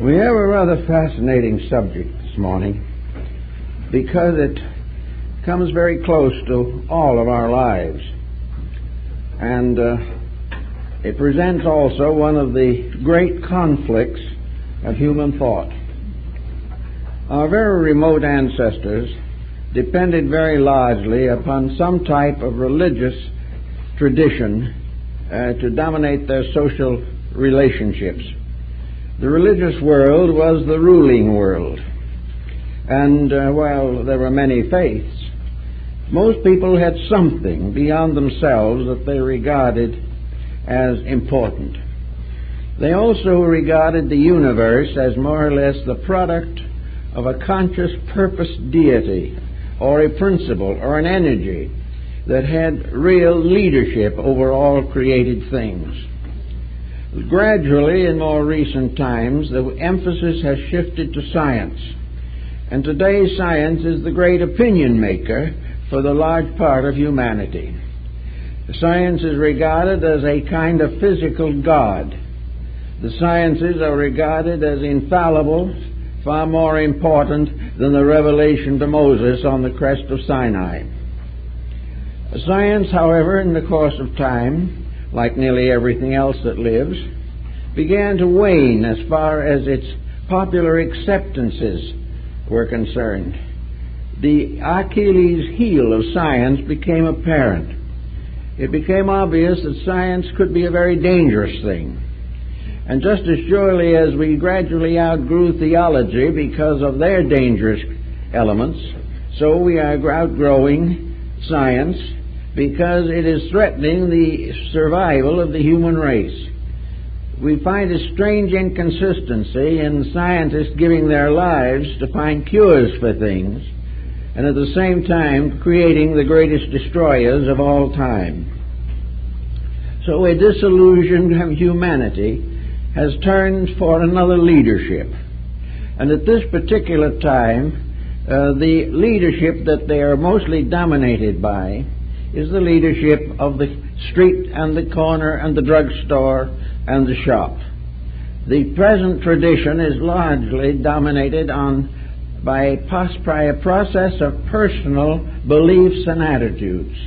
We have a rather fascinating subject this morning because it comes very close to all of our lives, and it presents also one of the great conflicts of human thought. Our very remote ancestors depended very largely upon some type of religious tradition to dominate their social relationships. The religious world was the ruling world, and while there were many faiths, most people had something beyond themselves that they regarded as important. They also regarded the universe as more or less the product of a conscious purpose deity, or a principle, or an energy that had real leadership over all created things. Gradually, in more recent times, the emphasis has shifted to science, and today science is the great opinion maker for the large part of humanity. Science is regarded as a kind of physical God. The sciences are regarded as infallible, far more important than the revelation to Moses on the crest of Sinai. Science, however, in the course of time, like nearly everything else that lives, began to wane as far as its popular acceptances were concerned. The Achilles heel of science became apparent. It became obvious that science could be a very dangerous thing. And just as surely as we gradually outgrew theology because of their dangerous elements, so we are outgrowing science because it is threatening the survival of the human race. We find a strange inconsistency in scientists giving their lives to find cures for things, and at the same time creating the greatest destroyers of all time. So a disillusioned humanity has turned for another leadership. And at this particular time, the leadership that they are mostly dominated by is the leadership of the street and the corner and the drugstore and the shop. The present tradition is largely dominated by a process of personal beliefs and attitudes.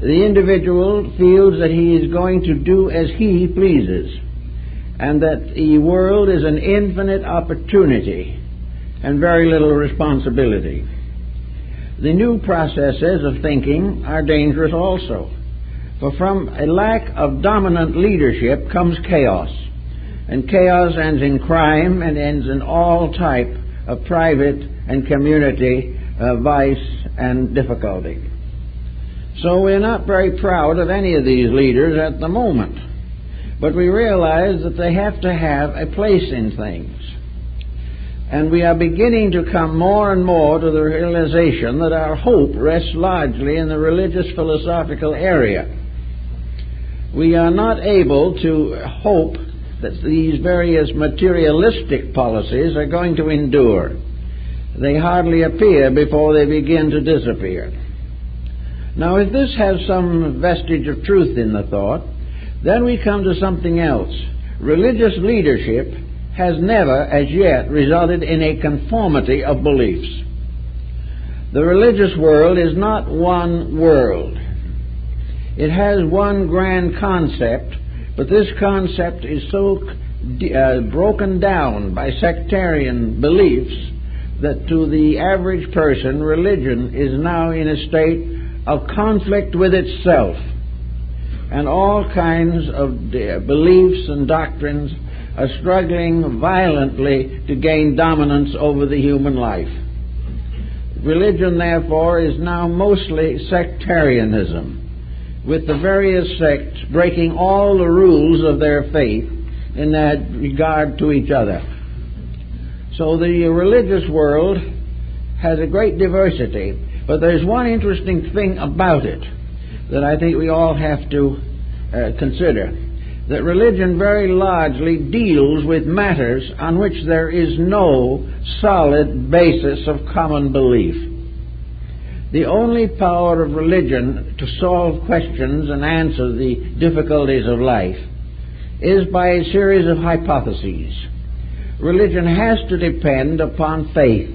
The individual feels that he is going to do as he pleases, and that the world is an infinite opportunity and very little responsibility. The new processes of thinking are dangerous also, for from a lack of dominant leadership comes chaos, and chaos ends in crime and ends in all type of private and community vice and difficulty. So we're not very proud of any of these leaders at the moment, but we realize that they have to have a place in things. And we are beginning to come more and more to the realization that our hope rests largely in the religious philosophical area. We are not able to hope that these various materialistic policies are going to endure. They hardly appear before they begin to disappear. Now, if this has some vestige of truth in the thought, then we come to something else. Religious leadership has never as yet resulted in a conformity of beliefs. The religious world is not one world. It has one grand concept, but this concept is so broken down by sectarian beliefs that to the average person, religion is now in a state of conflict with itself, and all kinds of beliefs and doctrines are struggling violently to gain dominance over the human life. Religion, therefore, is now mostly sectarianism, with the various sects breaking all the rules of their faith in that regard to each other. So the religious world has a great diversity, but there's one interesting thing about it that I think we all have to consider, that religion very largely deals with matters on which there is no solid basis of common belief. The only power of religion to solve questions and answer the difficulties of life is by a series of hypotheses. religion has to depend upon faith.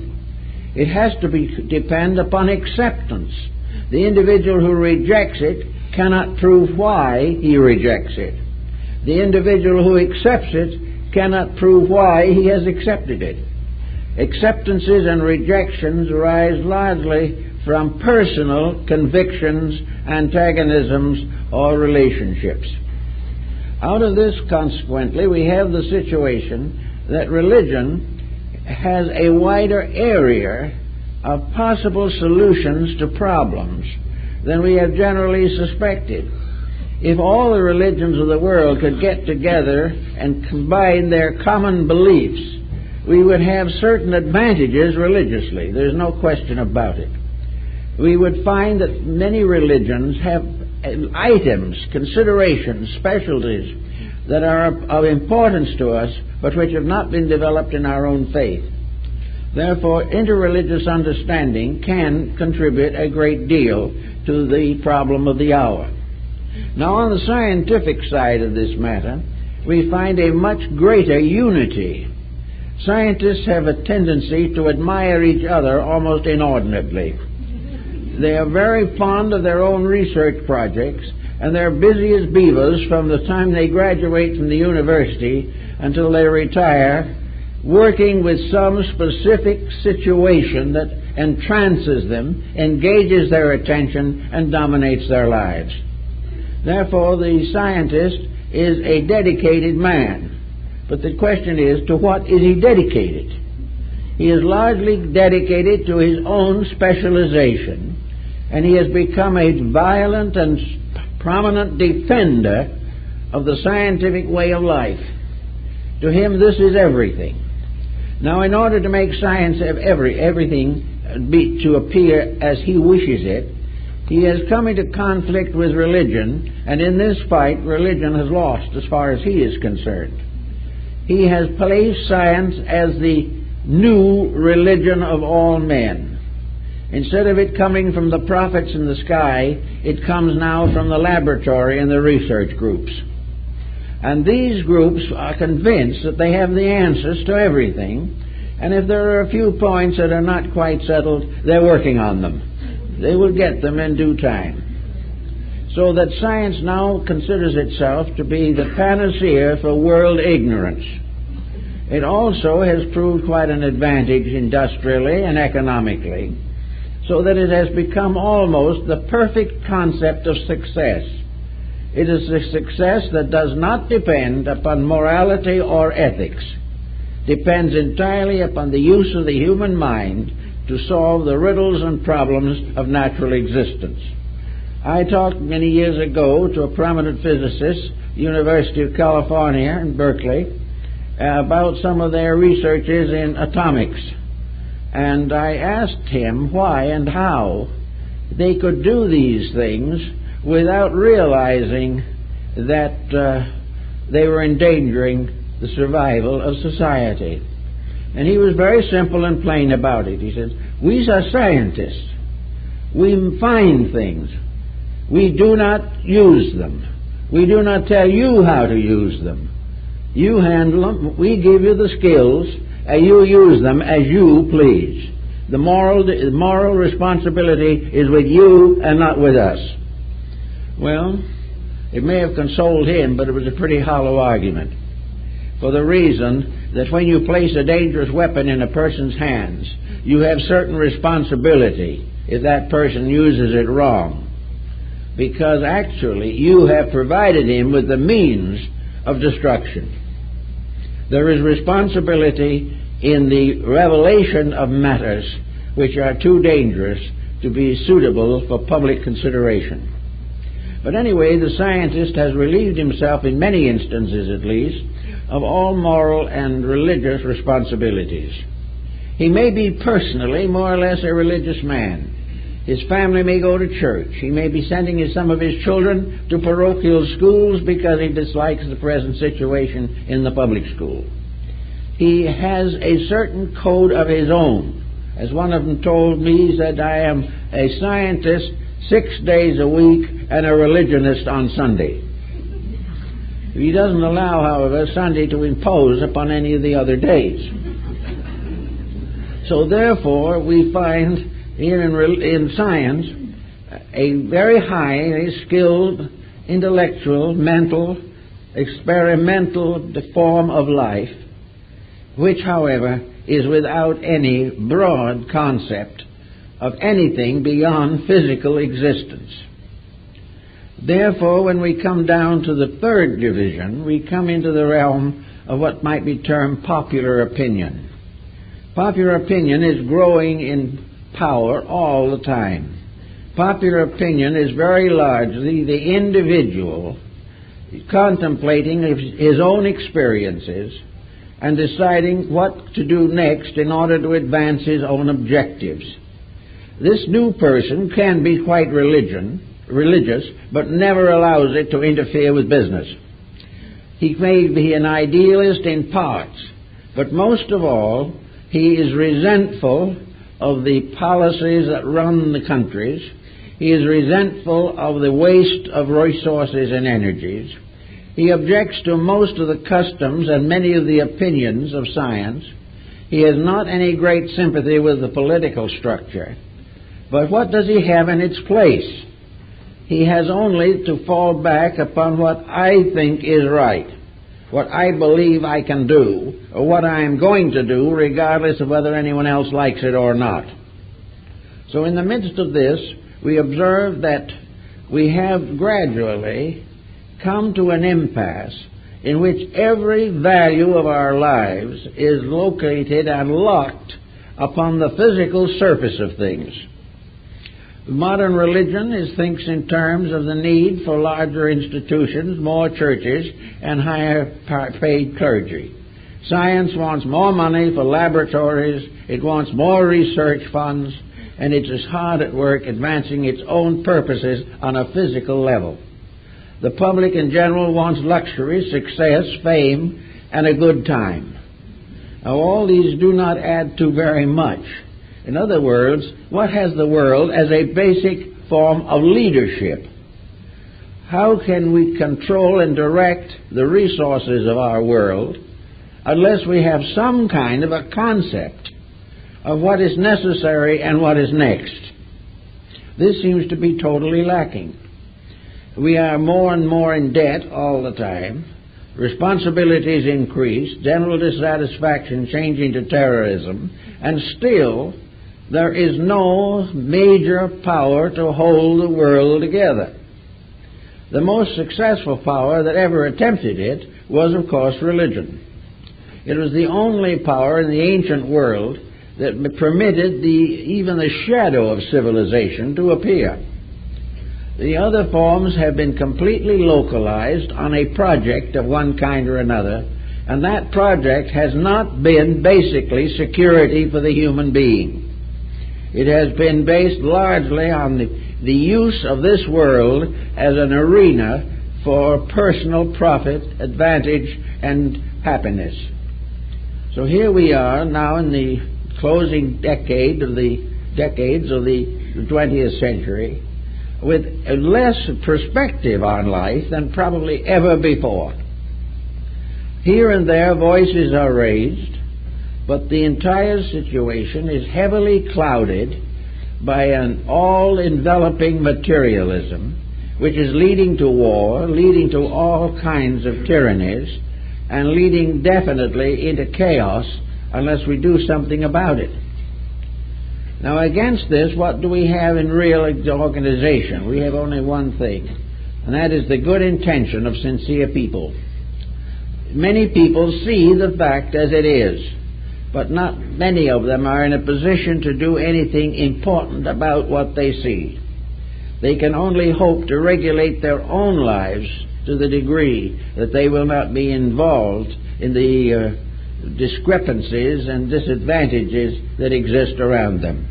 It has to depend upon acceptance. The individual who rejects it cannot prove why he rejects it. The individual who accepts it cannot prove why he has accepted it. Acceptances and rejections arise largely from personal convictions, antagonisms, or relationships. Out of this, consequently, we have the situation that religion has a wider area of possible solutions to problems than we have generally suspected. If all the religions of the world could get together and combine their common beliefs, we would have certain advantages religiously. There's no question about it. We would find that many religions have items, considerations, specialties that are of importance to us, but which have not been developed in our own faith. Therefore, interreligious understanding can contribute a great deal to the problem of the hour. Now, on the scientific side of this matter, we find a much greater unity. Scientists have a tendency to admire each other almost inordinately. They are very fond of their own research projects, and they're busy as beavers from the time they graduate from the university until they retire, working with some specific situation that entrances them, engages their attention, and dominates their lives. Therefore, the scientist is a dedicated man. But the question is, to what is he dedicated? He is largely dedicated to his own specialization, and he has become a violent and prominent defender of the scientific way of life. To him, this is everything. Now, in order to make science have everything to appear as he wishes it, he has come into conflict with religion, and in this fight, religion has lost as far as he is concerned. He has placed science as the new religion of all men. Instead of it coming from the prophets in the sky, it comes now from the laboratory and the research groups. And these groups are convinced that they have the answers to everything, and if there are a few points that are not quite settled, they're working on them. They will get them in due time. So that science now considers itself to be the panacea for world ignorance. It also has proved quite an advantage industrially and economically, so that it has become almost the perfect concept of success. It is a success that does not depend upon morality or ethics. Depends entirely upon the use of the human mind to solve the riddles and problems of natural existence. I talked many years ago to a prominent physicist, University of California in Berkeley, about some of their researches in atomics. And I asked him why and how they could do these things without realizing that they were endangering the survival of society. And he was very simple and plain about it. He said, "We are scientists. We find things. We do not use them. We do not tell you how to use them. You handle them. We give you the skills, and you use them as you please. The moral responsibility is with you and not with us." Well, it may have consoled him, but it was a pretty hollow argument, for the reason that when you place a dangerous weapon in a person's hands, you have certain responsibility if that person uses it wrong, because actually you have provided him with the means of destruction. There is responsibility in the revelation of matters which are too dangerous to be suitable for public consideration. But anyway, the scientist has relieved himself, in many instances at least, of all moral and religious responsibilities. He may be personally more or less a religious man. His family may go to church. He may be sending some of his children to parochial schools because he dislikes the present situation in the public school. He has a certain code of his own. As one of them told me, he said, "I am a scientist 6 days a week and a religionist on Sunday." He doesn't allow, however, Sunday to impose upon any of the other days. So therefore, we find here in science a very highly skilled, intellectual, mental, experimental form of life, which, however, is without any broad concept of anything beyond physical existence. Therefore, when we come down to the third division, we come into the realm of what might be termed popular opinion. Popular opinion is growing in power all the time. Popular opinion is very largely the individual contemplating his own experiences and deciding what to do next in order to advance his own objectives. This new person can be quite religious, but never allows it to interfere with business. He may be an idealist in parts, but most of all, he is resentful of the policies that run the countries. He is resentful of the waste of resources and energies. He objects to most of the customs and many of the opinions of science. He has not any great sympathy with the political structure. But what does he have in its place? He has only to fall back upon what I think is right, what I believe I can do, or what I am going to do, regardless of whether anyone else likes it or not. So in the midst of this, we observe that we have gradually come to an impasse in which every value of our lives is located and locked upon the physical surface of things. Modern religion thinks in terms of the need for larger institutions, more churches, and higher paid clergy. Science wants more money for laboratories, it wants more research funds, and it is hard at work advancing its own purposes on a physical level. The public in general wants luxury, success, fame, and a good time. Now, all these do not add to very much. In other words, what has the world as a basic form of leadership? How can we control and direct the resources of our world unless we have some kind of a concept of what is necessary and what is next? This seems to be totally lacking. We are more and more in debt all the time. Responsibilities increase, general dissatisfaction changing to terrorism, and still there is no major power to hold the world together. The most successful power that ever attempted it was, of course, religion. It was the only power in the ancient world that permitted even the shadow of civilization to appear. The other forms have been completely localized on a project of one kind or another, and that project has not been basically security for the human being. It has been based largely on the use of this world as an arena for personal profit, advantage, and happiness. So here we are now in the closing decades of the 20th century, with less perspective on life than probably ever before. Here and there voices are raised, but the entire situation is heavily clouded by an all-enveloping materialism, which is leading to war, leading to all kinds of tyrannies, and leading definitely into chaos unless we do something about it. Now, against this, what do we have in real organization? We have only one thing, and that is the good intention of sincere people. Many people see the fact as it is, but not many of them are in a position to do anything important about what they see. They can only hope to regulate their own lives to the degree that they will not be involved in the discrepancies and disadvantages that exist around them.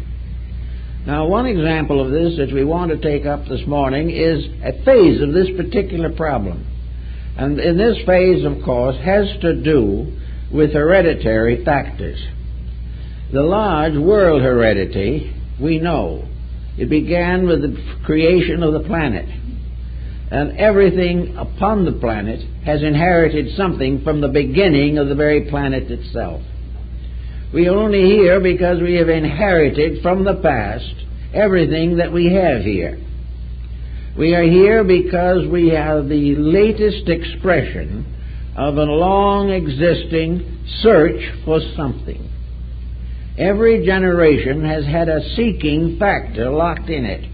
Now, one example of this that we want to take up this morning is a phase of this particular problem. And in this phase, of course, has to do with hereditary factors. The large world heredity, we know. It began with the creation of the planet. And everything upon the planet has inherited something from the beginning of the very planet itself. We are only here because we have inherited from the past everything that we have here. We are here because we have the latest expression of a long existing search for something. Every generation has had a seeking factor locked in it.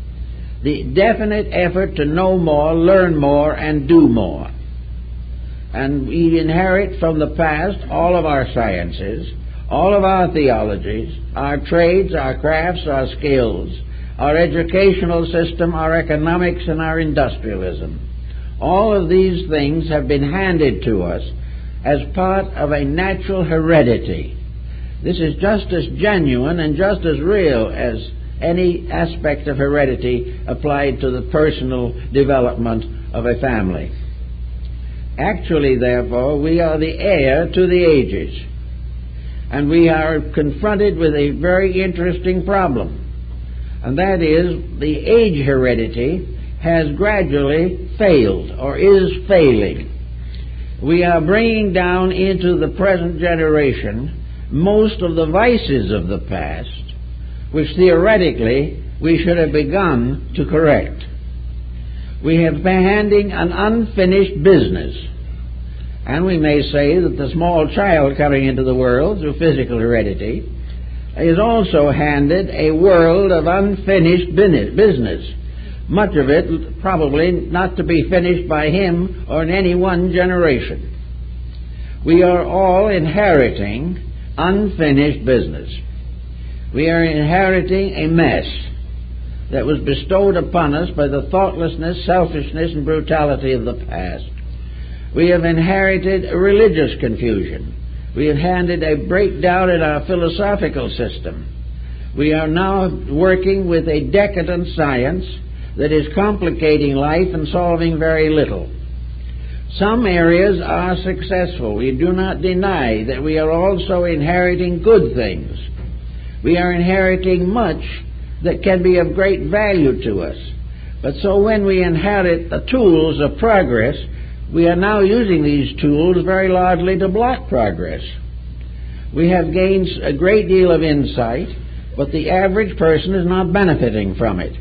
The definite effort to know more, learn more, and do more. And we inherit from the past all of our sciences, all of our theologies, our trades, our crafts, our skills, our educational system, our economics, and our industrialism. All of these things have been handed to us as part of a natural heredity. This is just as genuine and just as real as any aspect of heredity applied to the personal development of a family. Actually, therefore, we are the heir to the ages, and we are confronted with a very interesting problem, and that is the age heredity has gradually failed or is failing. We are bringing down into the present generation most of the vices of the past, which theoretically we should have begun to correct. We have been handing an unfinished business, and we may say that the small child coming into the world through physical heredity is also handed a world of unfinished business, much of it probably not to be finished by him or in any one generation. We are all inheriting unfinished business. We are inheriting a mess that was bestowed upon us by the thoughtlessness, selfishness, and brutality of the past. We have inherited a religious confusion. We have handed a breakdown in our philosophical system. We are now working with a decadent science that is complicating life and solving very little. Some areas are successful. We do not deny that we are also inheriting good things. We are inheriting much that can be of great value to us. But so when we inherit the tools of progress, we are now using these tools very largely to block progress. We have gained a great deal of insight, but the average person is not benefiting from it.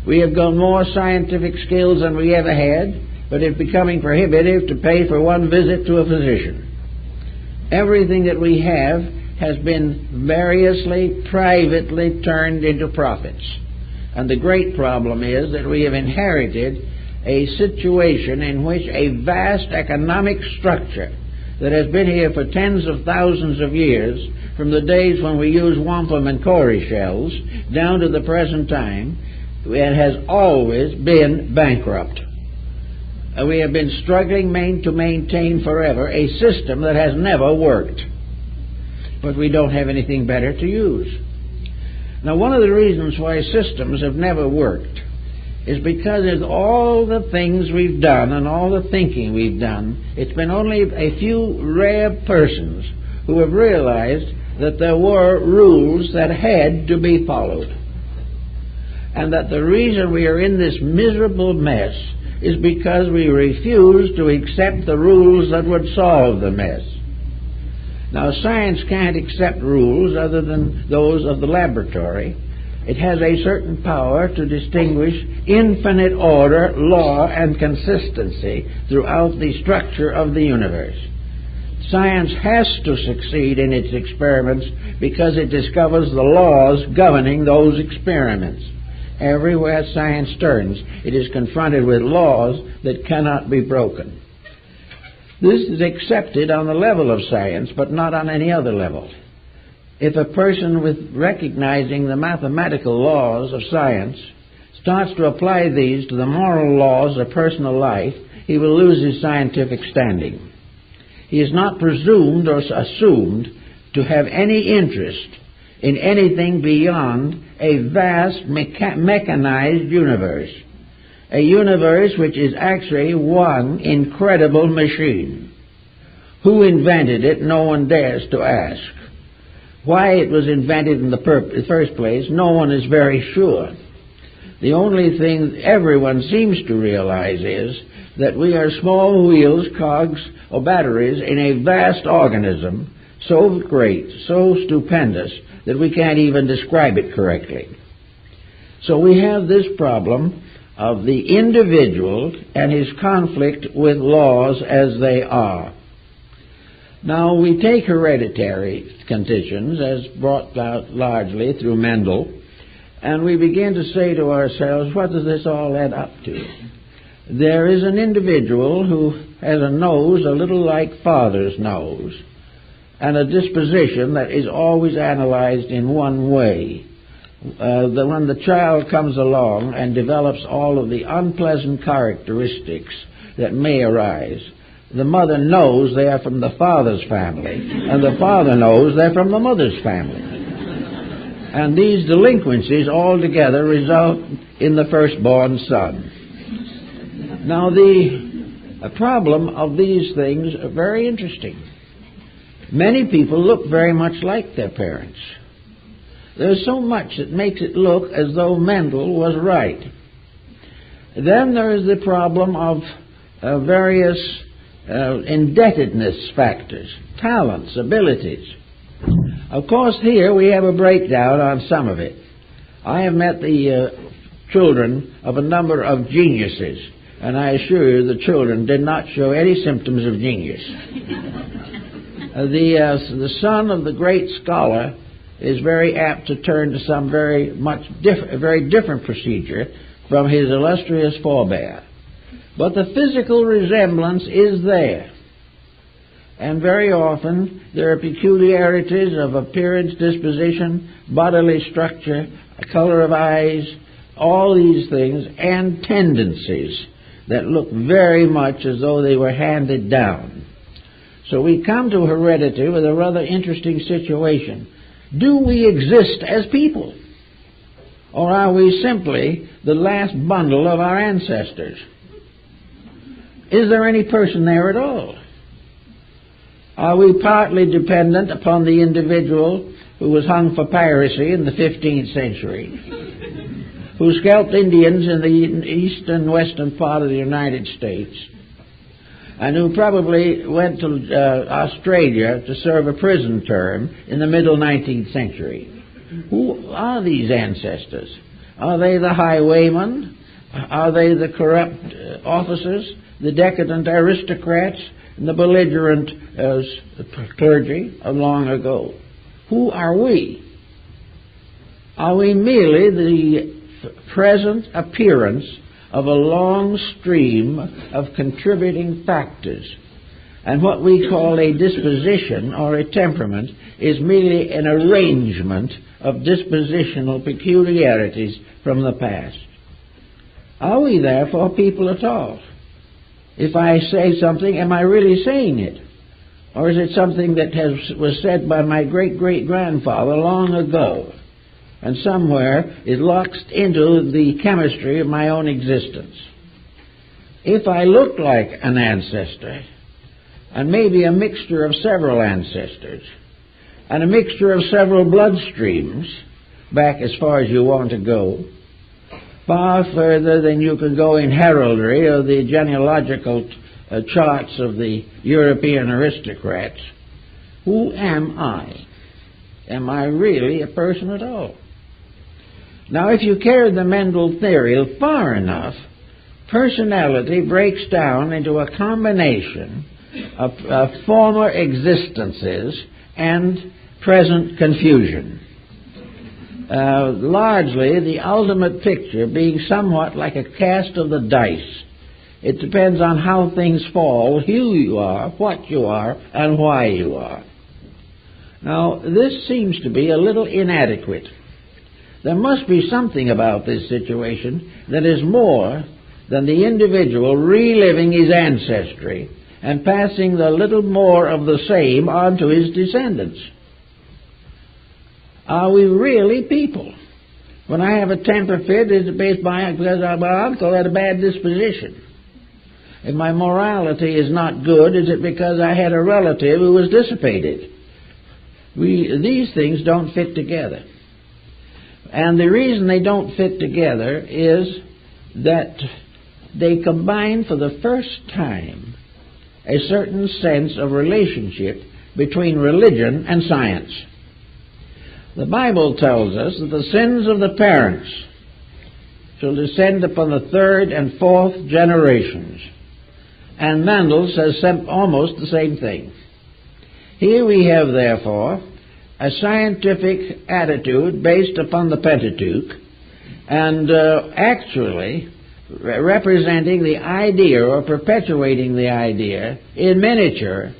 We have got more scientific skills than we ever had, but it's becoming prohibitive to pay for one visit to a physician. Everything that we have has been variously, privately turned into profits. And the great problem is that we have inherited a situation in which a vast economic structure that has been here for tens of thousands of years, from the days when we used wampum and cowrie shells down to the present time, it has always been bankrupt. We have been struggling to maintain forever a system that has never worked. But we don't have anything better to use. Now, one of the reasons why systems have never worked is because of all the things we've done and all the thinking we've done, it's been only a few rare persons who have realized that there were rules that had to be followed. And that the reason we are in this miserable mess is because we refuse to accept the rules that would solve the mess. Now, science can't accept rules other than those of the laboratory. It has a certain power to distinguish infinite order, law, and consistency throughout the structure of the universe. Science has to succeed in its experiments because it discovers the laws governing those experiments. Everywhere science turns, it is confronted with laws that cannot be broken. This is accepted on the level of science, but not on any other level. If a person, with recognizing the mathematical laws of science, starts to apply these to the moral laws of personal life, he will lose his scientific standing. He is not presumed or assumed to have any interest in anything beyond a vast mechanized universe, a universe which is actually one incredible machine. Who invented it, no one dares to ask. Why it was invented in the first place, no one is very sure. The only thing everyone seems to realize is that we are small wheels, cogs, or batteries in a vast organism so great, so stupendous, that we can't even describe it correctly. So we have this problem of the individual and his conflict with laws as they are. Now, we take hereditary conditions as brought out largely through Mendel, and we begin to say to ourselves, what does this all add up to? There is an individual who has a nose a little like father's nose, and a disposition that is always analyzed in one way. When the child comes along and develops all of the unpleasant characteristics that may arise, the mother knows they are from the father's family, and the father knows they're from the mother's family. And these delinquencies altogether result in the firstborn son. Now, the problem of these things are very interesting. Many people look very much like their parents. There's so much that makes it look as though Mendel was right. Then there is the problem of various indebtedness factors, talents, abilities. Of course, here we have a breakdown on some of it. I have met the children of a number of geniuses, and I assure you the children did not show any symptoms of genius. The son of the great scholar is very apt to turn to some very different procedure from his illustrious forebear. But the physical resemblance is there. And very often there are peculiarities of appearance, disposition, bodily structure, color of eyes, all these things, and tendencies that look very much as though they were handed down. So we come to heredity with a rather interesting situation. Do we exist as people? Or are we simply the last bundle of our ancestors? Is there any person there at all? Are we partly dependent upon the individual who was hung for piracy in the 15th century, who scalped Indians in the east and western part of the United States, and who probably went to Australia to serve a prison term in the middle 19th century? Who are these ancestors? Are they the highwaymen? Are they the corrupt officers, the decadent aristocrats, and the belligerent clergy of long ago? Who are we? Are we merely the present appearance of a long stream of contributing factors? And what we call a disposition or a temperament is merely an arrangement of dispositional peculiarities from the past. Are we therefore people at all? If I say something, am I really saying it? Or is it something that was said by my great-great-grandfather long ago, and somewhere is locked into the chemistry of my own existence? If I look like an ancestor, and maybe a mixture of several ancestors, and a mixture of several bloodstreams, back as far as you want to go, far further than you can go in heraldry or the genealogical charts of the European aristocrats, who am I? Am I really a person at all? Now, if you carry the Mendel theory far enough, personality breaks down into a combination of former existences and present confusion. Largely, the ultimate picture being somewhat like a cast of the dice. It depends on how things fall, who you are, what you are, and why you are. Now, this seems to be a little inadequate. There must be something about this situation that is more than the individual reliving his ancestry and passing the little more of the same on to his descendants. Are we really people? When I have a temper fit, is it because my uncle had a bad disposition? If my morality is not good, is it because I had a relative who was dissipated? These things don't fit together. And the reason they don't fit together is that they combine for the first time a certain sense of relationship between religion and science. The Bible tells us that the sins of the parents shall descend upon the third and fourth generations. And Mendel says almost the same thing. Here we have, therefore, a scientific attitude based upon the Pentateuch, and actually representing the idea or perpetuating the idea in miniature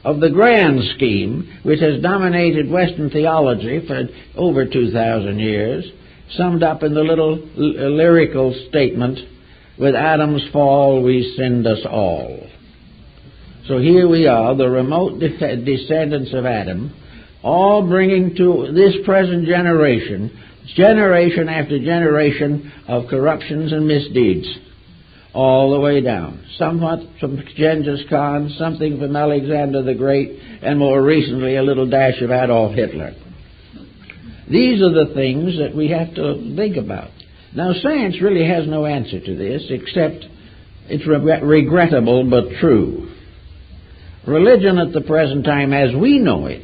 of the grand scheme which has dominated Western theology for over 2,000 years, summed up in the little lyrical statement, "With Adam's fall we sinned us all." So here we are, the remote descendants of Adam, all bringing to this present generation, generation after generation of corruptions and misdeeds, all the way down. Somewhat from Genghis Khan, something from Alexander the Great, and more recently a little dash of Adolf Hitler. These are the things that we have to think about. Now, science really has no answer to this, except it's regrettable but true. Religion at the present time, as we know it,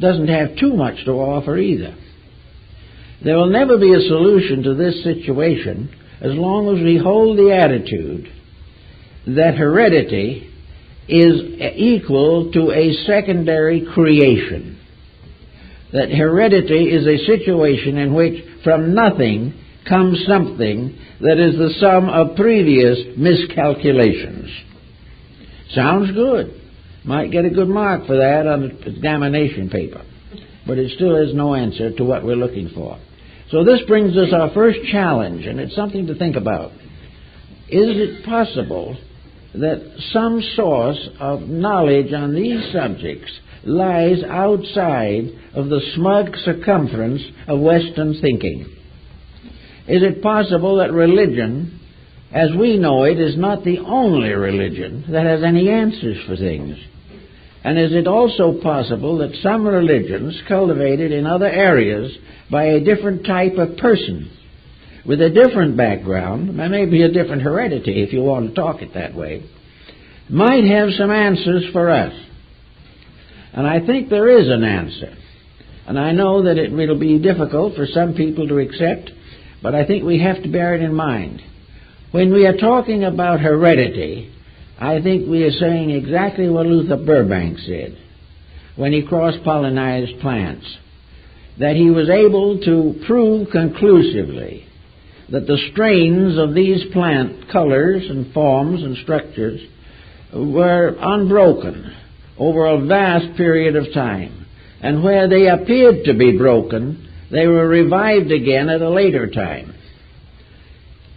doesn't have too much to offer either. There will never be a solution to this situation as long as we hold the attitude that heredity is equal to a secondary creation. That heredity is a situation in which from nothing comes something that is the sum of previous miscalculations. Sounds good. Might get a good mark for that on an examination paper. But it still is no answer to what we're looking for. So this brings us our first challenge, and it's something to think about. Is it possible that some source of knowledge on these subjects lies outside of the smug circumference of Western thinking? Is it possible that religion, as we know it, is not the only religion that has any answers for things? And is it also possible that some religions cultivated in other areas by a different type of person, with a different background, maybe a different heredity if you want to talk it that way, might have some answers for us? And I think there is an answer. And I know that it will be difficult for some people to accept, but I think we have to bear it in mind. When we are talking about heredity, I think we are saying exactly what Luther Burbank said when he cross-pollinized plants, that he was able to prove conclusively that the strains of these plant colors and forms and structures were unbroken over a vast period of time. And where they appeared to be broken, they were revived again at a later time.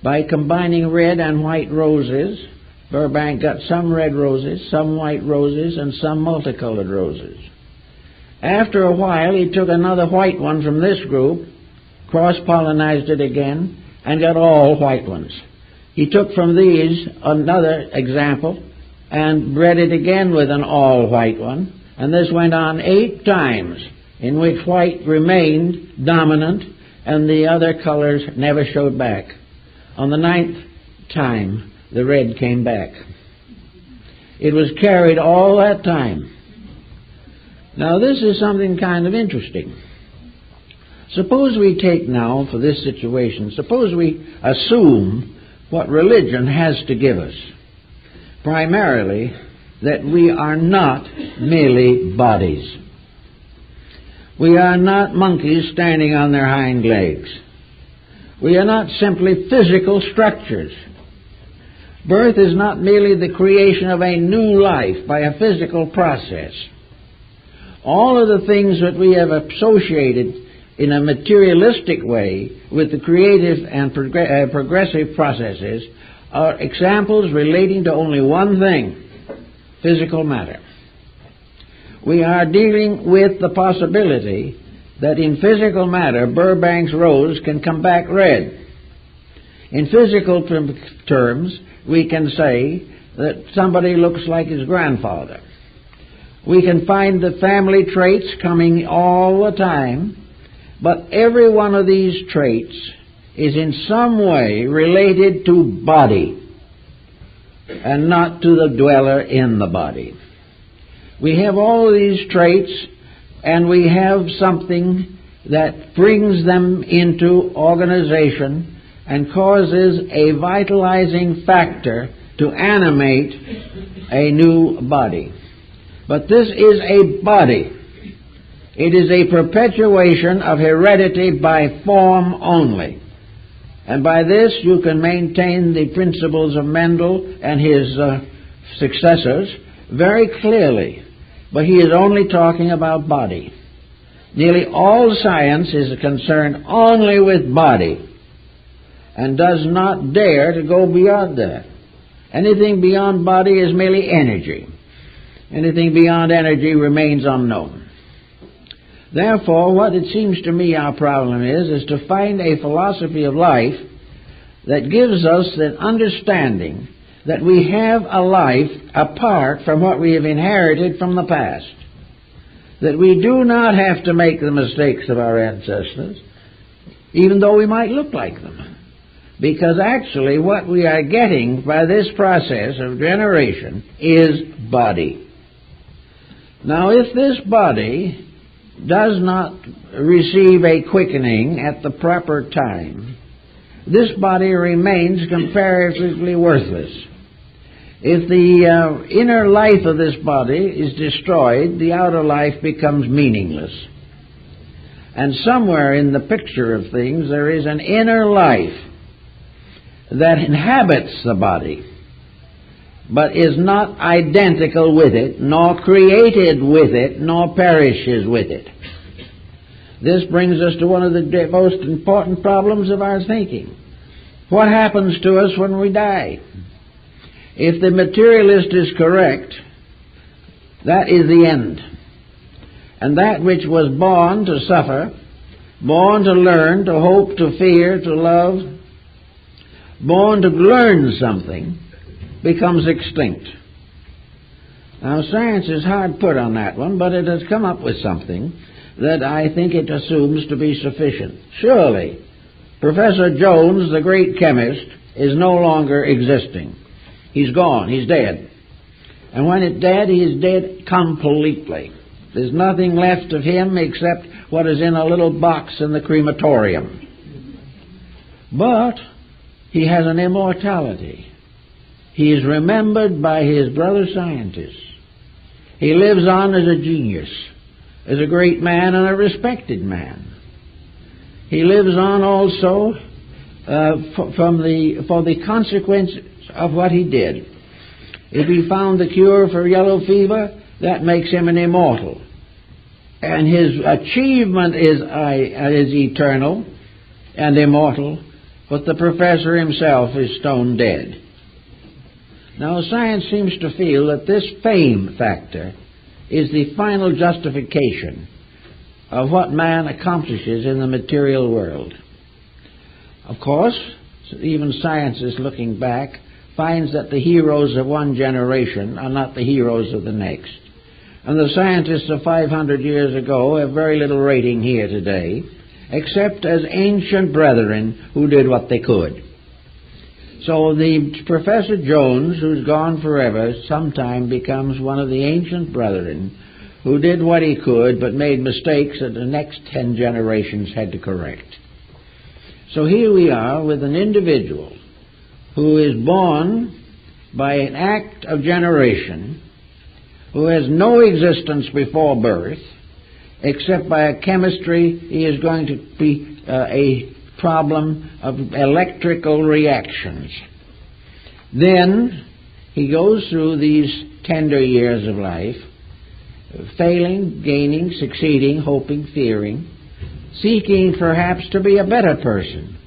By combining red and white roses, Burbank got some red roses, some white roses, and some multicolored roses. After a while, he took another white one from this group, cross-pollinized it again, and got all white ones. He took from these another example and bred it again with an all-white one, and this went on 8 times, in which white remained dominant and the other colors never showed back. On the 9th time, the red came back. It was carried all that time. Now, this is something kind of interesting. Suppose we take now, for this situation, suppose we assume what religion has to give us. Primarily, that we are not merely bodies. We are not monkeys standing on their hind legs. We are not simply physical structures. Birth is not merely the creation of a new life by a physical process. All of the things that we have associated in a materialistic way with the creative and progressive processes are examples relating to only one thing: physical matter. We are dealing with the possibility that in physical matter, Burbank's rose can come back red. In physical terms, we can say that somebody looks like his grandfather. We can find the family traits coming all the time, But every one of these traits is in some way related to body and not to the dweller in the body. We have all of these traits, and we have something that brings them into organization and causes a vitalizing factor to animate a new body. But this is a body. It is a perpetuation of heredity by form only. And by this you can maintain the principles of Mendel and his successors very clearly. But he is only talking about body. Nearly all science is concerned only with body and does not dare to go beyond that. Anything beyond body is merely energy. Anything beyond energy remains unknown. Therefore, what it seems to me our problem is to find a philosophy of life that gives us an understanding that we have a life apart from what we have inherited from the past. That we do not have to make the mistakes of our ancestors, even though we might look like them. Because actually what we are getting by this process of generation is body. Now, if this body does not receive a quickening at the proper time, this body remains comparatively worthless. If the inner life of this body is destroyed, the outer life becomes meaningless. And somewhere in the picture of things there is an inner life that inhabits the body, but is not identical with it, nor created with it, nor perishes with it. This brings us to one of the most important problems of our thinking. What happens to us when we die? If the materialist is correct, that is the end. And that which was born to suffer, born to learn, to hope, to fear, to love, born to learn something, becomes extinct. Now, science is hard put on that one, but it has come up with something that I think it assumes to be sufficient. Surely, Professor Jones, the great chemist, is no longer existing. He's gone. He's dead. And when it's dead, he is dead completely. There's nothing left of him except what is in a little box in the crematorium. But he has an immortality. He is remembered by his brother scientists. He lives on as a genius, as a great man and a respected man. He lives on also for the consequences of what he did. If he found the cure for yellow fever, that makes him an immortal. And his achievement is eternal and immortal, but the professor himself is stone dead. Now, science seems to feel that this fame factor is the final justification of what man accomplishes in the material world. Of course, even science is looking back, finds that the heroes of one generation are not the heroes of the next. And the scientists of 500 years ago have very little rating here today, except as ancient brethren who did what they could. So the Professor Jones, who's gone forever, sometime becomes one of the ancient brethren who did what he could but made mistakes that the next 10 generations had to correct. So here we are with an individual who is born by an act of generation, who has no existence before birth, except by a chemistry he is going to be a problem of electrical reactions. Then he goes through these tender years of life, failing, gaining, succeeding, hoping, fearing, seeking perhaps to be a better person,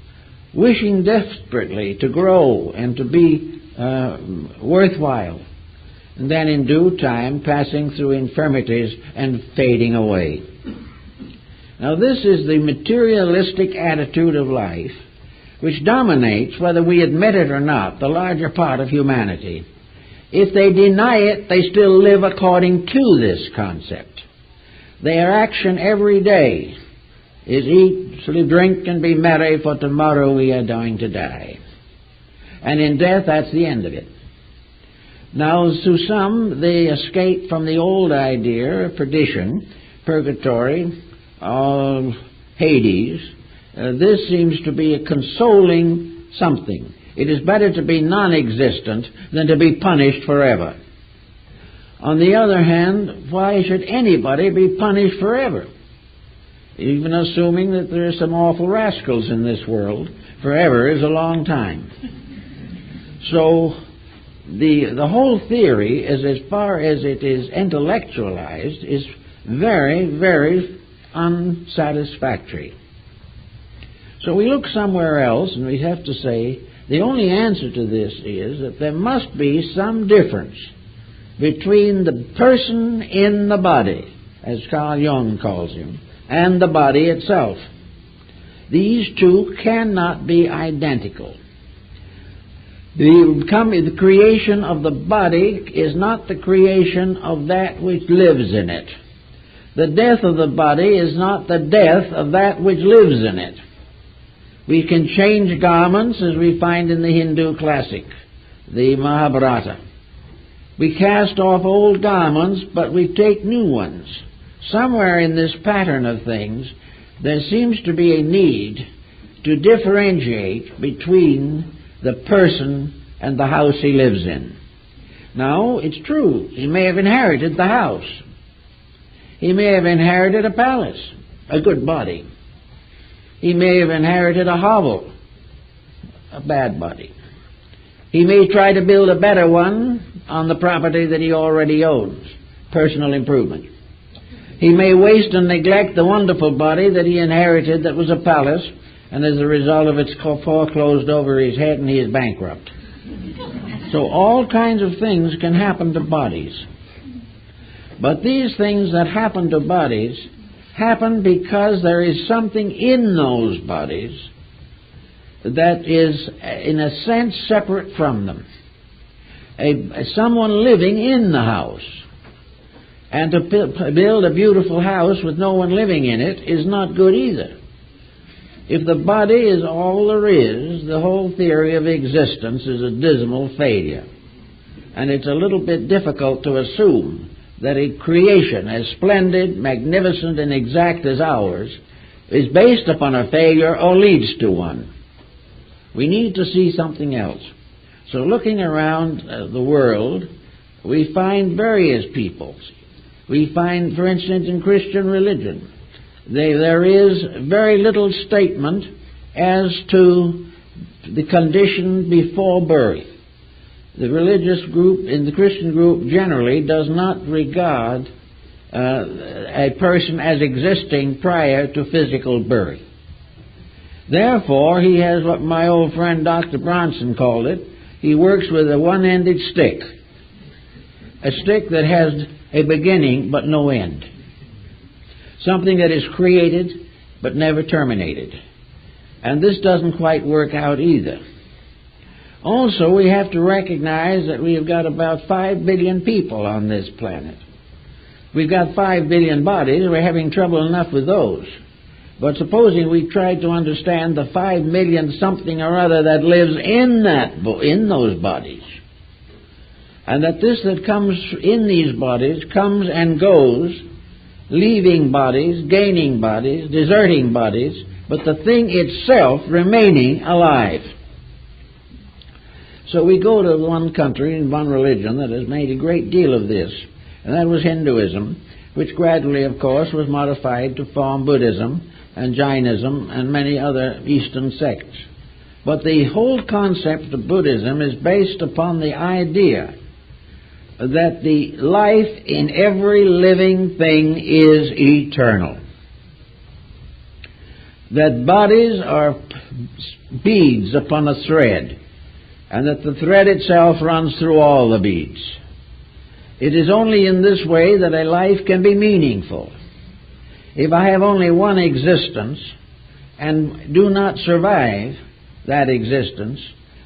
wishing desperately to grow and to be worthwhile, and then in due time passing through infirmities and fading away. Now, this is the materialistic attitude of life which dominates, whether we admit it or not, the larger part of humanity. If they deny it, they still live according to this concept. Their action every day is eat, sleep, drink, and be merry, for tomorrow we are going to die. And in death, that's the end of it. Now, to some, they escape from the old idea of perdition, purgatory, Hades. This seems to be a consoling something. It is better to be non-existent than to be punished forever. On the other hand, why should anybody be punished forever? Even assuming that there are some awful rascals in this world, forever is a long time. So the whole theory, as far as it is intellectualized, is very, very unsatisfactory. So we look somewhere else, and we have to say the only answer to this is that there must be some difference between the person in the body, as Carl Jung calls him, and the body itself. These two cannot be identical. The creation of the body is not the creation of that which lives in it. The death of the body is not the death of that which lives in it. We can change garments, as we find in the Hindu classic, the Mahabharata. We cast off old garments, but we take new ones. Somewhere in this pattern of things, there seems to be a need to differentiate between the person and the house he lives in. Now, it's true, he may have inherited the house. He may have inherited a palace, a good body. He may have inherited a hovel, a bad body. He may try to build a better one on the property that he already owns, personal improvement. He may waste and neglect the wonderful body that he inherited that was a palace, and as a result of it's foreclosed over his head and he is bankrupt. So all kinds of things can happen to bodies. But these things that happen to bodies happen because there is something in those bodies that is, in a sense, separate from them. Someone living in the house. And to build a beautiful house with no one living in it is not good either. If the body is all there is, the whole theory of existence is a dismal failure. And it's a little bit difficult to assume that a creation as splendid, magnificent, and exact as ours is based upon a failure or leads to one. We need to see something else. So looking around the world, we find various peoples. We find, for instance, in Christian religion, there is very little statement as to the condition before birth. The religious group, in the Christian group generally, does not regard a person as existing prior to physical birth. Therefore, he has what my old friend Dr. Bronson called it. He works with a one-ended stick. A stick that has a beginning but no end. Something that is created but never terminated. And this doesn't quite work out either. Also, we have to recognize that we have got about 5 billion people on this planet. We've got 5 billion bodies. We're having trouble enough with those. But supposing we tried to understand the 5 million something or other that lives in those bodies, and that this that comes in these bodies comes and goes, leaving bodies, gaining bodies, deserting bodies, but the thing itself remaining alive. So we go to one country and one religion that has made a great deal of this, and that was Hinduism, which gradually, of course, was modified to form Buddhism and Jainism and many other Eastern sects. But the whole concept of Buddhism is based upon the idea that the life in every living thing is eternal. That bodies are beads upon a thread, and that the thread itself runs through all the beads. It is only in this way that a life can be meaningful. If I have only one existence and do not survive that existence,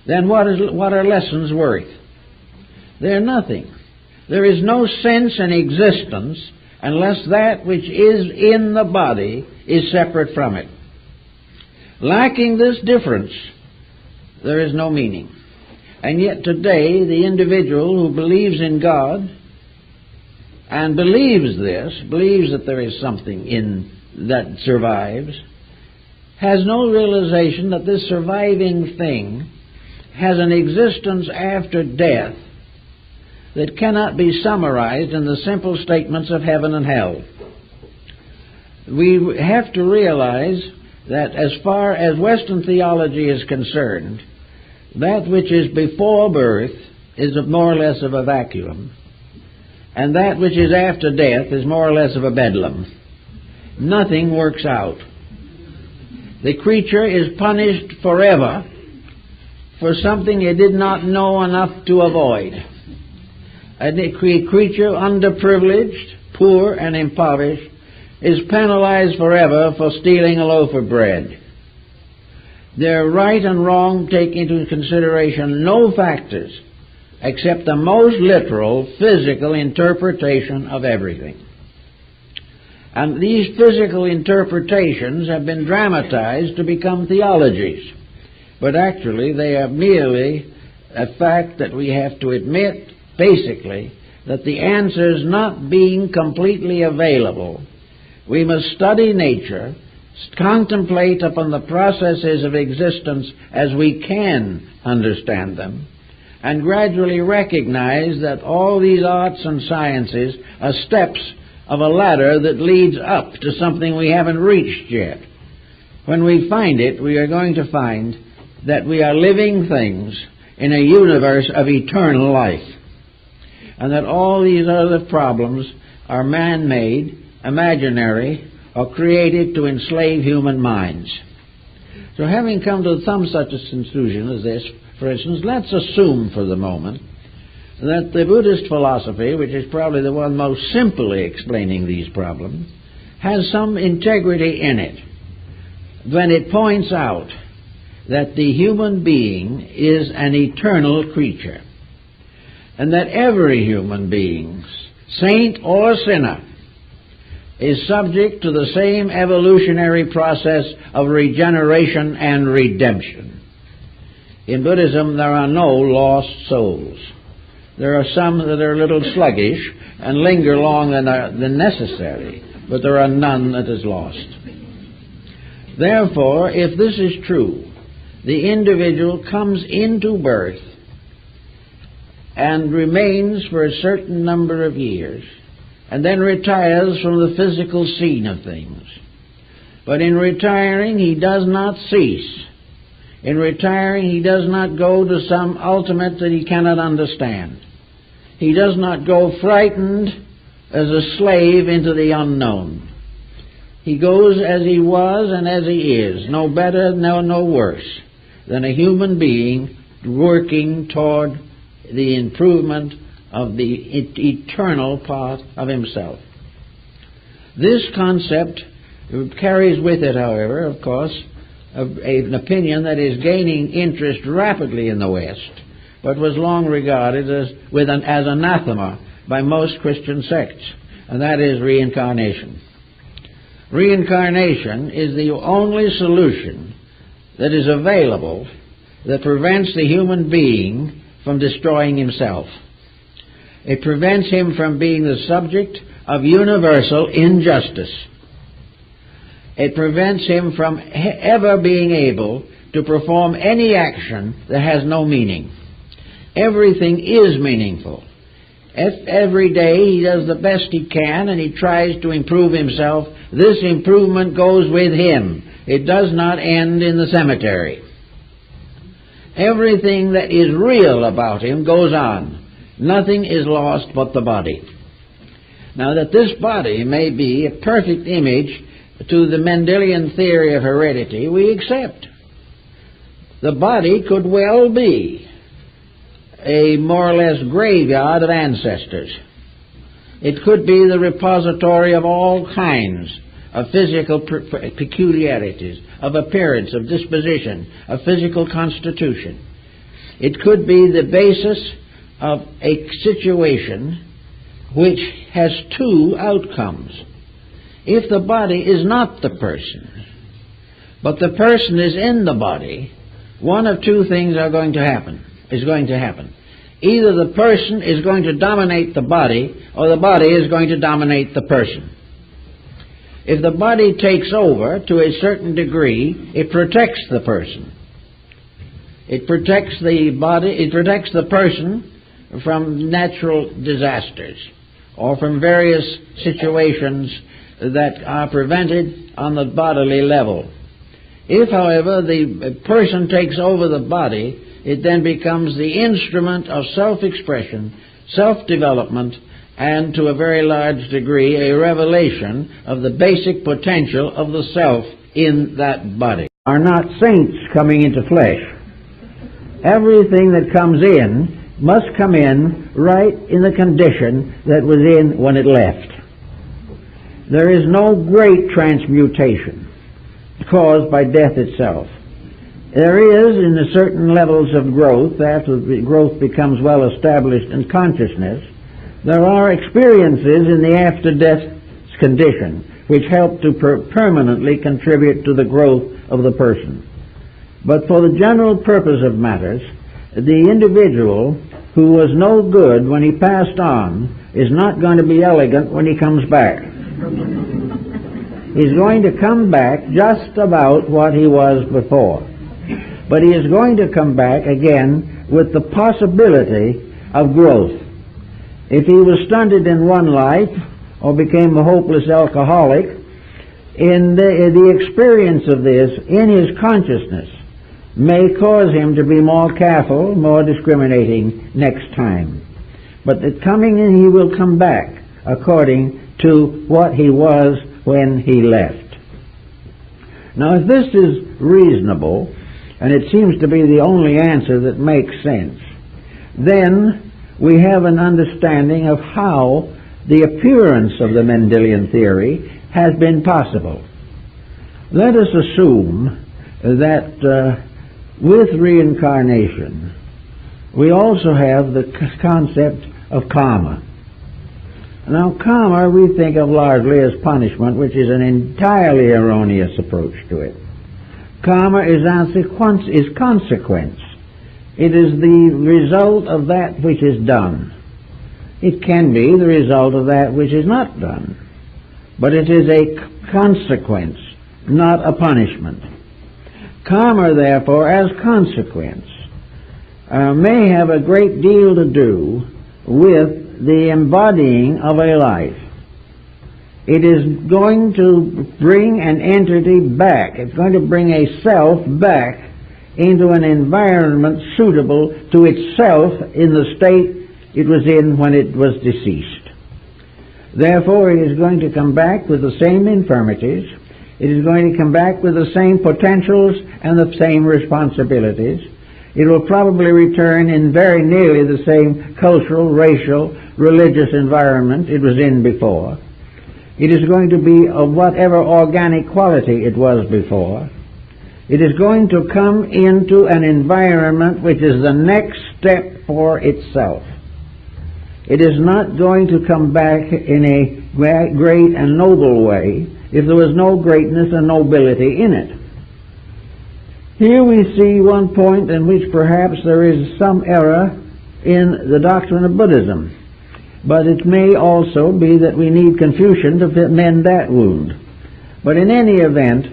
then what are lessons worth? They're nothing. There is no sense in existence unless that which is in the body is separate from it. Lacking this difference, there is no meaning. And yet today, the individual who believes in God and believes that there is something in that survives, has no realization that this surviving thing has an existence after death that cannot be summarized in the simple statements of heaven and hell. We have to realize that as far as Western theology is concerned, that which is before birth is more or less of a vacuum, and that which is after death is more or less of a bedlam. Nothing works out. The creature is punished forever for something he did not know enough to avoid. A creature underprivileged, poor, and impoverished is penalized forever for stealing a loaf of bread. Their right and wrong take into consideration no factors except the most literal physical interpretation of everything. And these physical interpretations have been dramatized to become theologies. But actually they are merely a fact that we have to admit, basically, that the answers not being completely available, we must study nature, contemplate upon the processes of existence as we can understand them, and gradually recognize that all these arts and sciences are steps of a ladder that leads up to something we haven't reached yet. When we find it, we are going to find that we are living things in a universe of eternal life, and that all these other problems are man-made, imaginary, or created to enslave human minds. So having come to some such a conclusion as this, for instance, let's assume for the moment that the Buddhist philosophy, which is probably the one most simply explaining these problems, has some integrity in it when it points out that the human being is an eternal creature, and that every human being, saint or sinner, is subject to the same evolutionary process of regeneration and redemption. In Buddhism, there are no lost souls. There are some that are a little sluggish and linger longer than necessary, but there are none that is lost. Therefore, if this is true, the individual comes into birth and remains for a certain number of years, and then retires from the physical scene of things. But in retiring, he does not cease. In retiring, he does not go to some ultimate that he cannot understand. He does not go frightened as a slave into the unknown. He goes as he was and as he is, no better, no worse, than a human being working toward the improvement of the eternal part of himself. This concept carries with it, however, of course, an opinion that is gaining interest rapidly in the West, but was long regarded as anathema by most Christian sects, and that is reincarnation. Reincarnation is the only solution that is available that prevents the human being from destroying himself. It prevents him from being the subject of universal injustice. It prevents him from ever being able to perform any action that has no meaning. Everything is meaningful. Every day he does the best he can and he tries to improve himself. This improvement goes with him. It does not end in the cemetery. Everything that is real about him goes on. Nothing is lost but the body. Now, that this body may be a perfect image to the Mendelian theory of heredity, we accept. The body could well be a more or less graveyard of ancestors. It could be the repository of all kinds of physical peculiarities, of appearance, of disposition, of physical constitution. It could be the basis of a situation which has two outcomes. If the body is not the person, but the person is in the body, one of two things is going to happen. Either the person is going to dominate the body, or the body is going to dominate the person. If the body takes over to a certain degree, it protects the person. It protects the body, it protects the person from natural disasters or from various situations that are prevented on the bodily level. If, however, the person takes over the body, it then becomes the instrument of self-expression, self-development, and to a very large degree a revelation of the basic potential of the self in that body. Are not saints coming into flesh. Everything that comes in must come in right in the condition that was in when it left. There is no great transmutation caused by death itself. There is, in the certain levels of growth, after the growth becomes well established in consciousness, there are experiences in the after-death condition which help to permanently contribute to the growth of the person. But for the general purpose of matters, the individual who was no good when he passed on is not going to be elegant when he comes back. He's going to come back just about what he was before. But he is going to come back again with the possibility of growth. If he was stunted in one life or became a hopeless alcoholic, in the experience of this in his consciousness may cause him to be more careful, more discriminating next time. But that coming in, he will come back according to what he was when he left. Now, if this is reasonable, and it seems to be the only answer that makes sense, then we have an understanding of how the appearance of the Mendelian theory has been possible. Let us assume that with reincarnation, we also have the concept of karma. Now, karma we think of largely as punishment, which is an entirely erroneous approach to it. Karma is consequence. It is the result of that which is done. It can be the result of that which is not done. But it is a consequence, not a punishment. Karma, therefore, as consequence, may have a great deal to do with the embodying of a life. It is going to bring an entity back. It's going to bring a self back into an environment suitable to itself in the state it was in when it was deceased. Therefore, it is going to come back with the same infirmities. It is going to come back with the same potentials and the same responsibilities. It will probably return in very nearly the same cultural, racial, religious environment it was in before. It is going to be of whatever organic quality it was before. It is going to come into an environment which is the next step for itself. It is not going to come back in a great and noble way if there was no greatness and nobility in it. Here we see one point in which perhaps there is some error in the doctrine of Buddhism. But it may also be that we need Confucian to mend that wound. But in any event,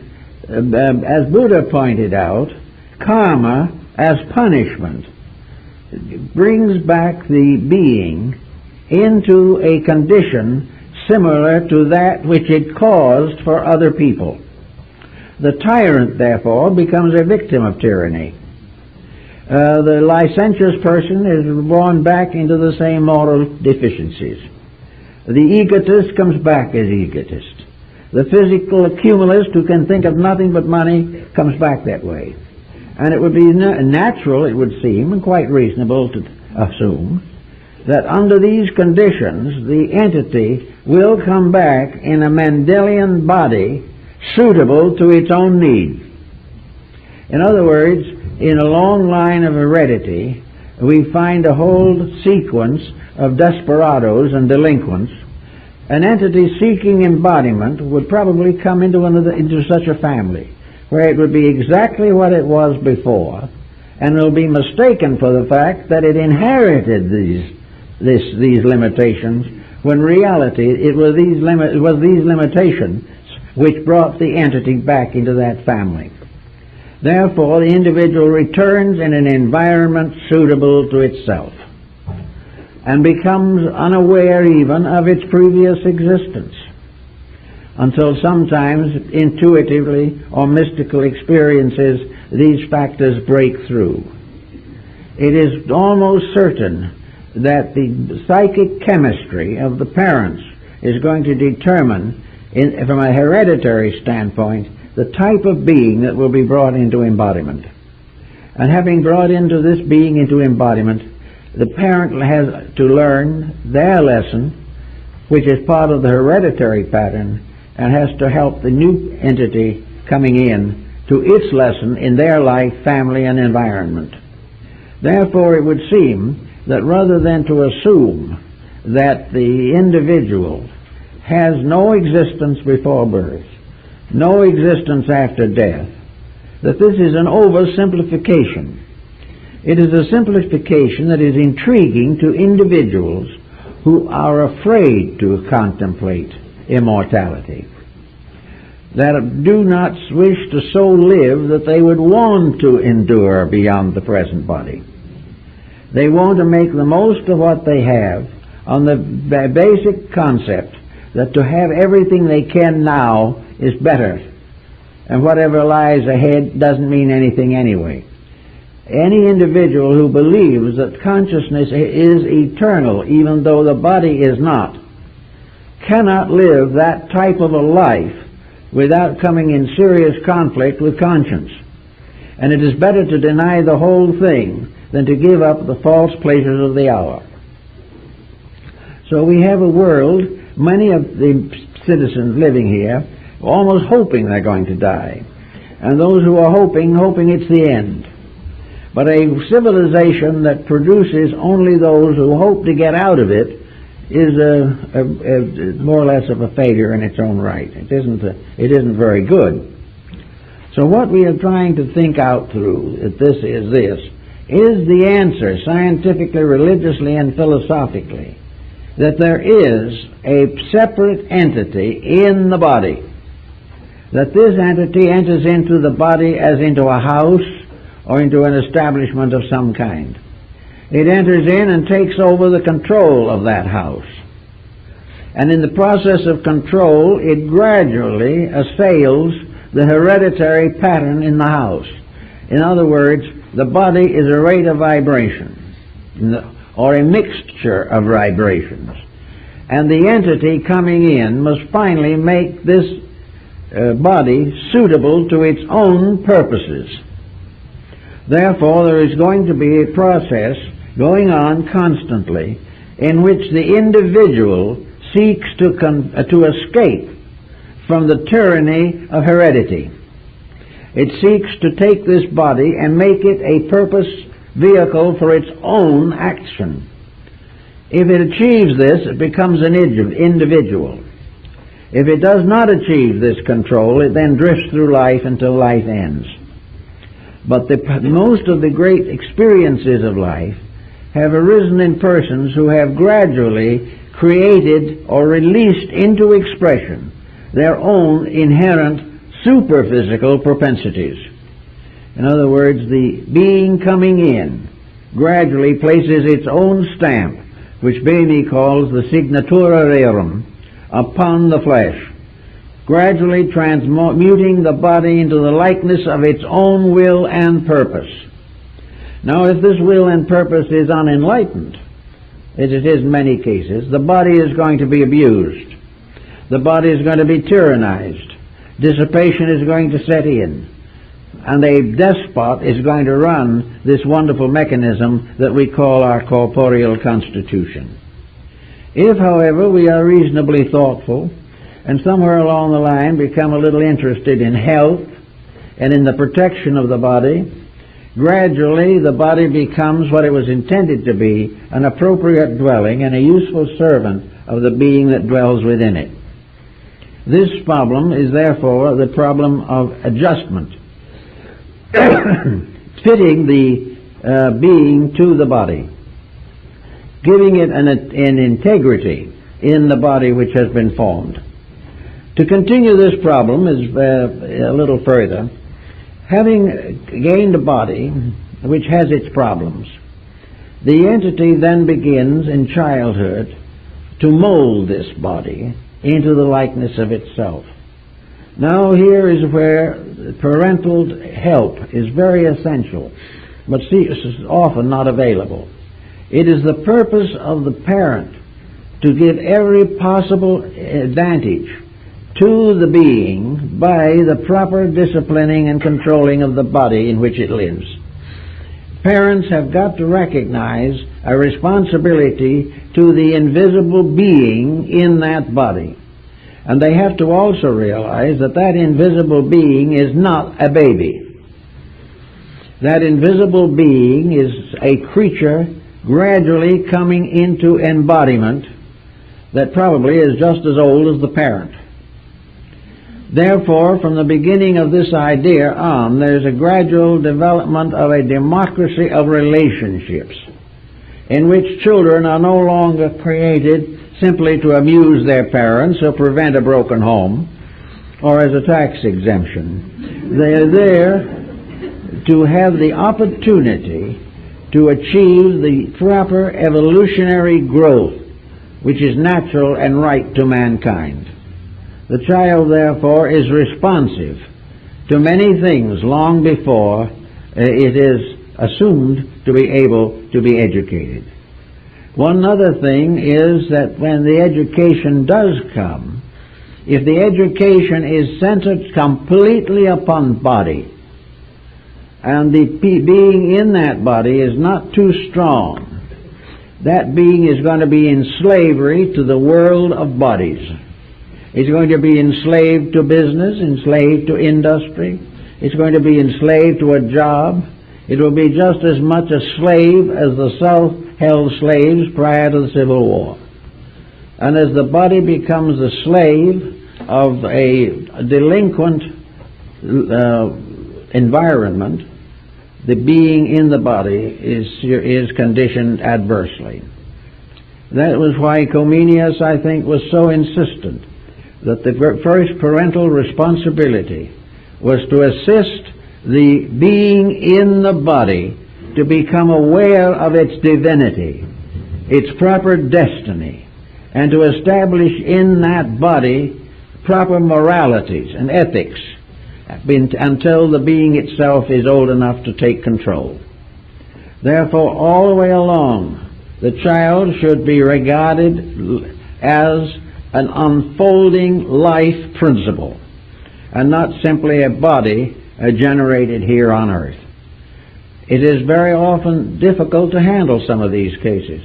as Buddha pointed out, karma as punishment brings back the being into a condition similar to that which it caused for other people. The tyrant, therefore, becomes a victim of tyranny. The licentious person is born back into the same moral deficiencies. The egotist comes back as egotist. The physical accumulist who can think of nothing but money comes back that way. And it would be natural, it would seem, and quite reasonable to assume, that under these conditions the entity will come back in a Mendelian body suitable to its own need. In other words, in a long line of heredity, we find a whole sequence of desperados and delinquents. An entity seeking embodiment would probably come into such a family, where it would be exactly what it was before, and will be mistaken for the fact that it inherited these limitations, when in reality it was these limitations which brought the entity back into that family. Therefore, the individual returns in an environment suitable to itself, and becomes unaware even of its previous existence, until sometimes intuitively or mystical experiences these factors break through. It is almost certain that the psychic chemistry of the parents is going to determine, from a hereditary standpoint, the type of being that will be brought into embodiment. And having brought into this being into embodiment, the parent has to learn their lesson, which is part of the hereditary pattern, and has to help the new entity coming in to its lesson in their life, family, and environment. Therefore, it would seem that rather than to assume that the individual has no existence before birth, no existence after death, that this is an oversimplification. It is a simplification that is intriguing to individuals who are afraid to contemplate immortality, that do not wish to so live that they would want to endure beyond the present body. They want to make the most of what they have on the basic concept that to have everything they can now is better, and whatever lies ahead doesn't mean anything anyway. Any individual who believes that consciousness is eternal, even though the body is not, cannot live that type of a life without coming in serious conflict with conscience. And it is better to deny the whole thing than to give up the false pleasures of the hour. So we have a world, many of the citizens living here, almost hoping they're going to die. And those who are hoping it's the end. But a civilization that produces only those who hope to get out of it is more or less of a failure in its own right. It isn't very good. So what we are trying to think out through is the answer, scientifically, religiously, and philosophically, that there is a separate entity in the body, that this entity enters into the body as into a house or into an establishment of some kind. It enters in and takes over the control of that house. And in the process of control, it gradually assails the hereditary pattern in the house. In other words, the body is a rate of vibration, or a mixture of vibrations. And the entity coming in must finally make this body suitable to its own purposes. Therefore, there is going to be a process going on constantly in which the individual seeks to escape from the tyranny of heredity. It seeks to take this body and make it a purpose vehicle for its own action. If it achieves this, it becomes an individual. If it does not achieve this control, it then drifts through life until life ends. But most of the great experiences of life have arisen in persons who have gradually created or released into expression their own inherent superphysical propensities. In other words, the being coming in gradually places its own stamp, which Beni calls the signatura rerum, upon the flesh, gradually transmuting the body into the likeness of its own will and purpose. Now, if this will and purpose is unenlightened, as it is in many cases, the body is going to be abused. The body is going to be tyrannized. Dissipation is going to set in. And a despot is going to run this wonderful mechanism that we call our corporeal constitution. If, however, we are reasonably thoughtful and somewhere along the line become a little interested in health and in the protection of the body, gradually the body becomes what it was intended to be, an appropriate dwelling and a useful servant of the being that dwells within it. This problem is therefore the problem of adjustment, fitting the being to the body, giving it an integrity in the body which has been formed. To continue this problem is a little further. Having gained a body which has its problems, the entity then begins in childhood to mold this body into the likeness of itself. Now here is where parental help is very essential, but is often not available. It is the purpose of the parent to give every possible advantage to the being by the proper disciplining and controlling of the body in which it lives. Parents have got to recognize a responsibility to the invisible being in that body. And they have to also realize that that invisible being is not a baby. That invisible being is a creature gradually coming into embodiment that probably is just as old as the parent. Therefore, from the beginning of this idea on, there's a gradual development of a democracy of relationships in which children are no longer created simply to amuse their parents or prevent a broken home or as a tax exemption. They're there to have the opportunity to achieve the proper evolutionary growth which is natural and right to mankind. The child, therefore, is responsive to many things long before it is assumed to be able to be educated. One other thing is that when the education does come, if the education is centered completely upon body, and the being in that body is not too strong, that being is going to be in slavery to the world of bodies. It's going to be enslaved to business, enslaved to industry. It's going to be enslaved to a job. It will be just as much a slave as the South held slaves prior to the Civil War. And as the body becomes the slave of a delinquent environment, the being in the body is conditioned adversely. That was why Comenius, I think, was so insistent that the first parental responsibility was to assist the being in the body to become aware of its divinity, its proper destiny, and to establish in that body proper moralities and ethics until the being itself is old enough to take control. Therefore, all the way along, the child should be regarded as an unfolding life principle, and not simply a body generated here on earth. It is very often difficult to handle some of these cases.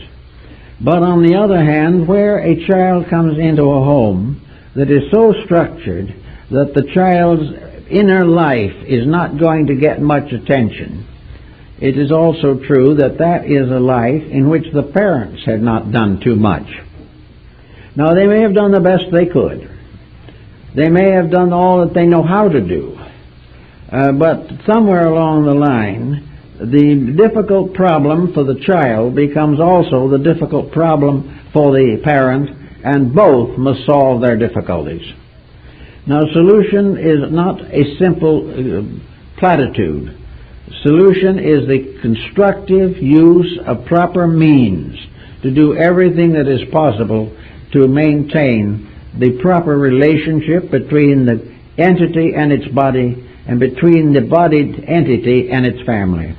But on the other hand, where a child comes into a home that is so structured that the child's inner life is not going to get much attention, it is also true that that is a life in which the parents had not done too much. Now, they may have done the best they could. They may have done all that they know how to do. But somewhere along the line, the difficult problem for the child becomes also the difficult problem for the parent, and both must solve their difficulties. Now, solution is not a simple platitude. Solution is the constructive use of proper means to do everything that is possible to maintain the proper relationship between the entity and its body, and between the bodied entity and its family.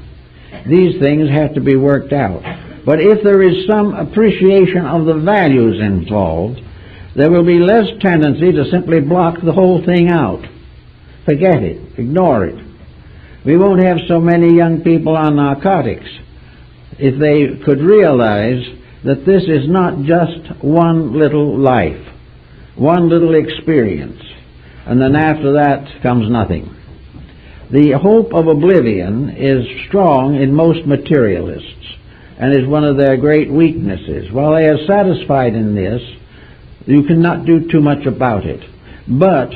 These things have to be worked out. But if there is some appreciation of the values involved, there will be less tendency to simply block the whole thing out. Forget it. Ignore it. We won't have so many young people on narcotics if they could realize that this is not just one little life, one little experience, and then after that comes nothing. The hope of oblivion is strong in most materialists and is one of their great weaknesses. While they are satisfied in this, you cannot do too much about it. But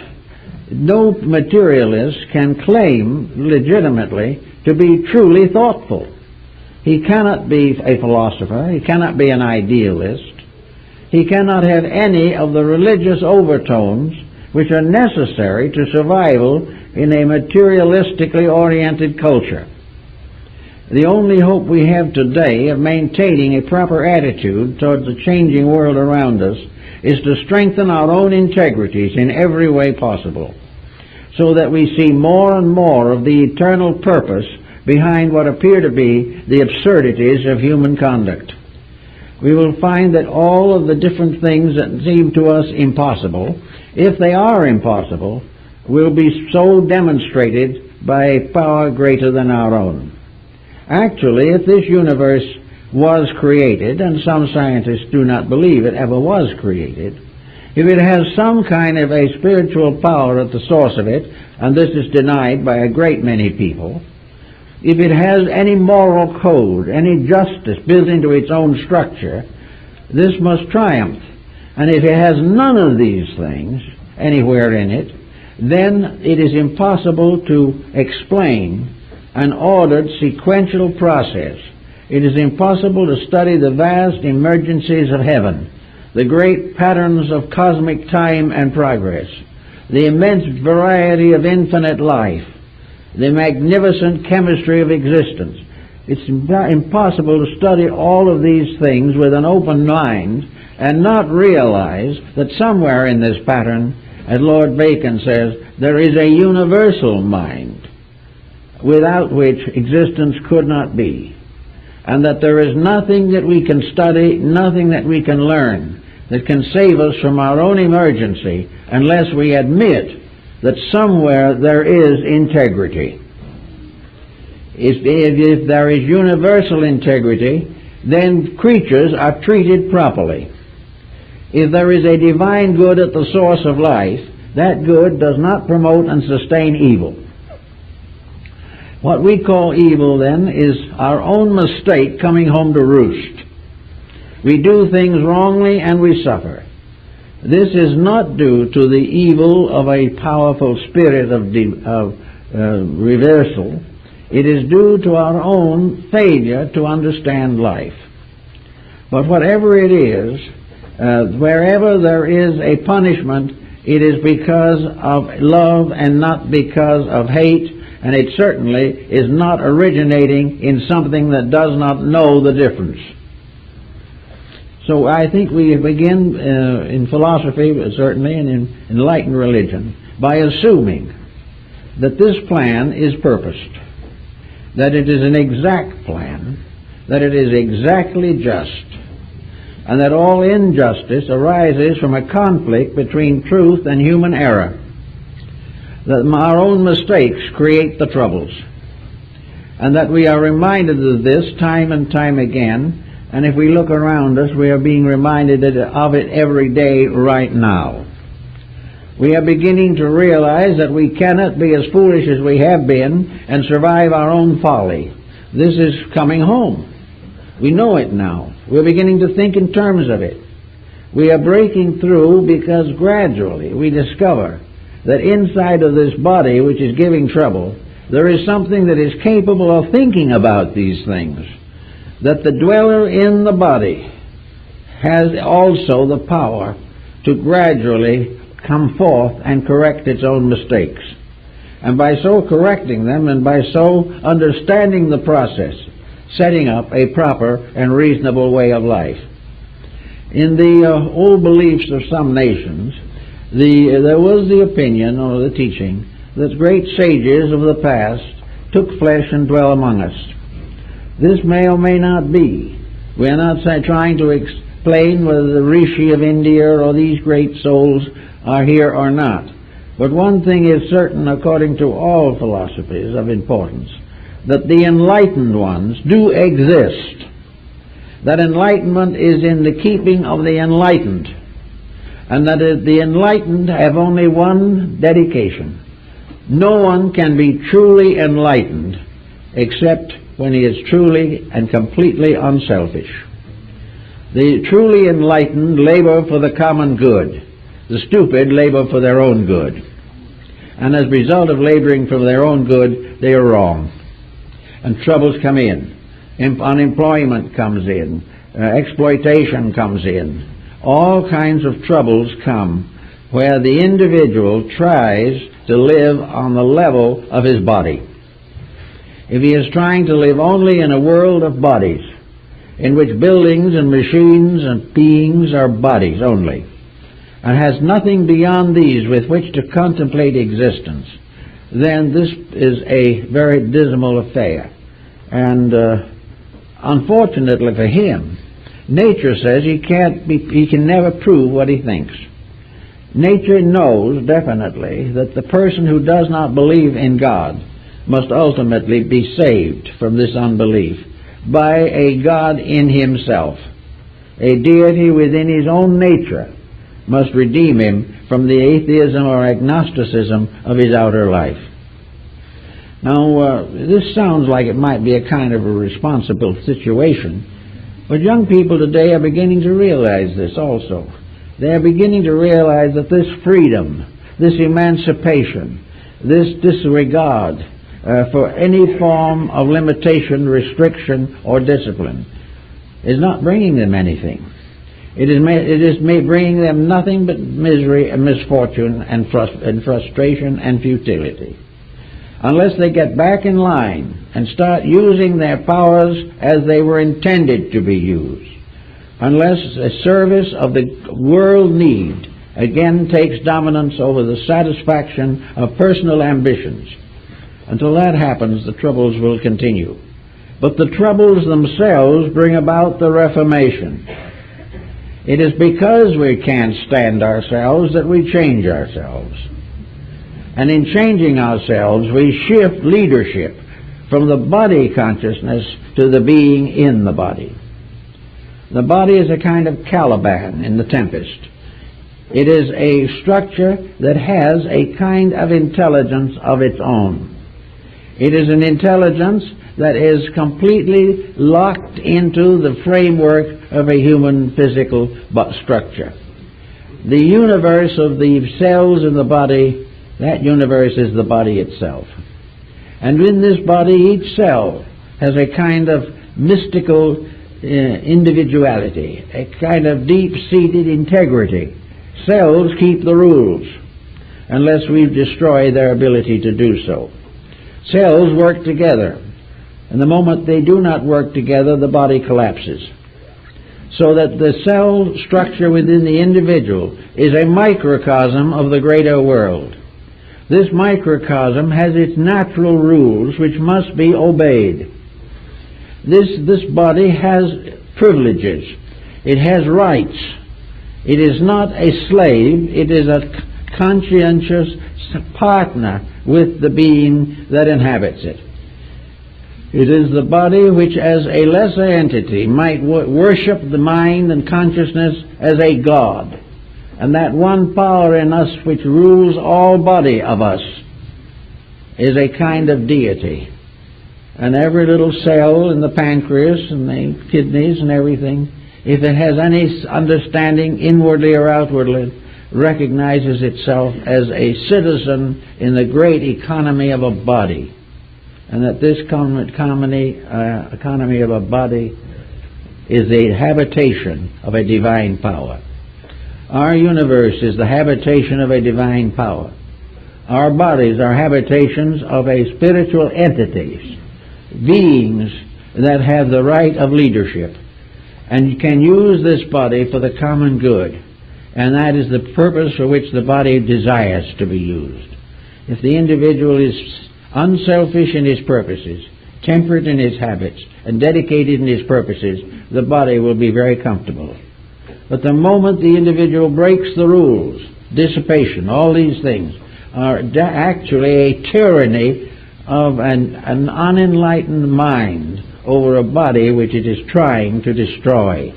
no materialist can claim legitimately to be truly thoughtful. He cannot be a philosopher. He cannot be an idealist. He cannot have any of the religious overtones which are necessary to survival in a materialistically oriented culture. The only hope we have today of maintaining a proper attitude towards the changing world around us is to strengthen our own integrities in every way possible, so that we see more and more of the eternal purpose behind what appear to be the absurdities of human conduct. We will find that all of the different things that seem to us impossible, if they are impossible, will be so demonstrated by a power greater than our own. Actually, if this universe was created, and some scientists do not believe it ever was created, if it has some kind of a spiritual power at the source of it, and this is denied by a great many people, if it has any moral code, any justice built into its own structure, this must triumph. And if it has none of these things anywhere in it, then it is impossible to explain an ordered sequential process. It is impossible to study the vast emergencies of heaven, the great patterns of cosmic time and progress, the immense variety of infinite life, the magnificent chemistry of existence. It's impossible to study all of these things with an open mind and not realize that somewhere in this pattern, as Lord Bacon says, there is a universal mind without which existence could not be, and that there is nothing that we can study, nothing that we can learn that can save us from our own emergency unless we admit that somewhere there is integrity. If there is universal integrity, then creatures are treated properly. If there is a divine good at the source of life, that good does not promote and sustain evil. What we call evil, then, is our own mistake coming home to roost. We do things wrongly and we suffer. This is not due to the evil of a powerful spirit of reversal. It is due to our own failure to understand life. But whatever it is, wherever there is a punishment, it is because of love and not because of hate, and it certainly is not originating in something that does not know the difference. So I think we begin in philosophy, certainly, and in enlightened religion, by assuming that this plan is purposed, that it is an exact plan, that it is exactly just, and that all injustice arises from a conflict between truth and human error, that our own mistakes create the troubles, and that we are reminded of this time and time again. And if we look around us, we are being reminded of it every day right now. We are beginning to realize that we cannot be as foolish as we have been and survive our own folly. This is coming home. We know it now. We're beginning to think in terms of it. We are breaking through because gradually we discover that inside of this body, which is giving trouble, there is something that is capable of thinking about these things. That the dweller in the body has also the power to gradually come forth and correct its own mistakes. And by so correcting them and by so understanding the process, setting up a proper and reasonable way of life. In the old beliefs of some nations, there was the opinion or the teaching that great sages of the past took flesh and dwell among us. This may or may not be. We are not trying to explain whether the Rishi of India or these great souls are here or not. But one thing is certain according to all philosophies of importance, that the enlightened ones do exist. That enlightenment is in the keeping of the enlightened, and that the enlightened have only one dedication, No one can be truly enlightened except when he is truly and completely unselfish. The truly enlightened labor for the common good. The stupid labor for their own good. And as a result of laboring for their own good, they are wrong. And troubles come in. Unemployment comes in. Exploitation comes in. All kinds of troubles come where the individual tries to live on the level of his body. If he is trying to live only in a world of bodies, in which buildings and machines and beings are bodies only, and has nothing beyond these with which to contemplate existence, then this is a very dismal affair. And unfortunately for him, nature says he can never prove what he thinks. Nature knows definitely that the person who does not believe in God must ultimately be saved from this unbelief by a God in himself. A deity within his own nature must redeem him from the atheism or agnosticism of his outer life. Now, this sounds like it might be a kind of a responsible situation, but young people today are beginning to realize this also. They are beginning to realize that this freedom, this emancipation, this disregard for any form of limitation, restriction, or discipline is not bringing them anything. It is bringing them nothing but misery and misfortune and frustration and futility. Unless they get back in line and start using their powers as they were intended to be used, unless the service of the world need again takes dominance over the satisfaction of personal ambitions, until that happens, the troubles will continue. But the troubles themselves bring about the Reformation. It is because we can't stand ourselves that we change ourselves. And in changing ourselves, we shift leadership from the body consciousness to the being in the body. The body is a kind of Caliban in the Tempest. It is a structure that has a kind of intelligence of its own. It is an intelligence that is completely locked into the framework of a human physical structure. The universe of the cells in the body, that universe is the body itself. And in this body, each cell has a kind of mystical individuality, a kind of deep-seated integrity. Cells keep the rules unless we destroy their ability to do so. Cells work together, and the moment they do not work together, the body collapses. So that the cell structure within the individual is a microcosm of the greater world. This microcosm has its natural rules which must be obeyed. This body has privileges. It has rights. It is not a slave. It is a conscientious partner with the being that inhabits it. It is the body which as a lesser entity might worship the mind and consciousness as a god. And that one power in us which rules all body of us is a kind of deity. And every little cell in the pancreas and the kidneys and everything, if it has any understanding inwardly or outwardly, recognizes itself as a citizen in the great economy of a body. And that this economy of a body is the habitation of a divine power. Our universe is the habitation of a divine power. Our bodies are habitations of a spiritual entities, beings that have the right of leadership and can use this body for the common good. And that is the purpose for which the body desires to be used. If the individual is unselfish in his purposes, temperate in his habits, and dedicated in his purposes, the body will be very comfortable. But the moment the individual breaks the rules, dissipation, all these things are actually a tyranny of an unenlightened mind over a body which it is trying to destroy.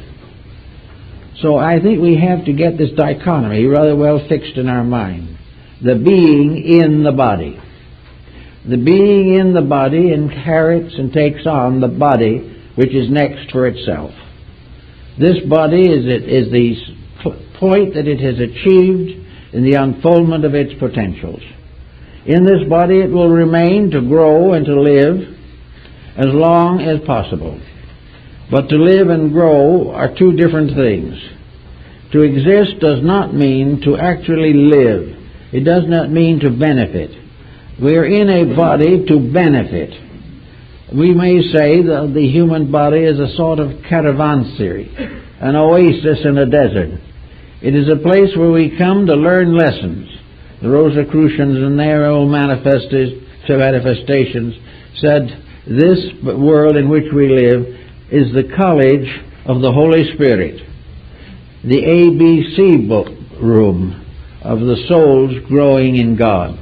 So I think we have to get this dichotomy rather well fixed in our mind. The being in the body. The being in the body inherits and takes on the body which is next for itself. This body is the point that it has achieved in the unfoldment of its potentials. In this body it will remain to grow and to live as long as possible. But to live and grow are two different things. To exist does not mean to actually live. It does not mean to benefit. We are in a body to benefit. We may say that the human body is a sort of caravanserai, an oasis in a desert. It is a place where we come to learn lessons. The Rosicrucians in their own manifestations said, this world in which we live is the college of the Holy Spirit, the ABC book room of the souls growing in God.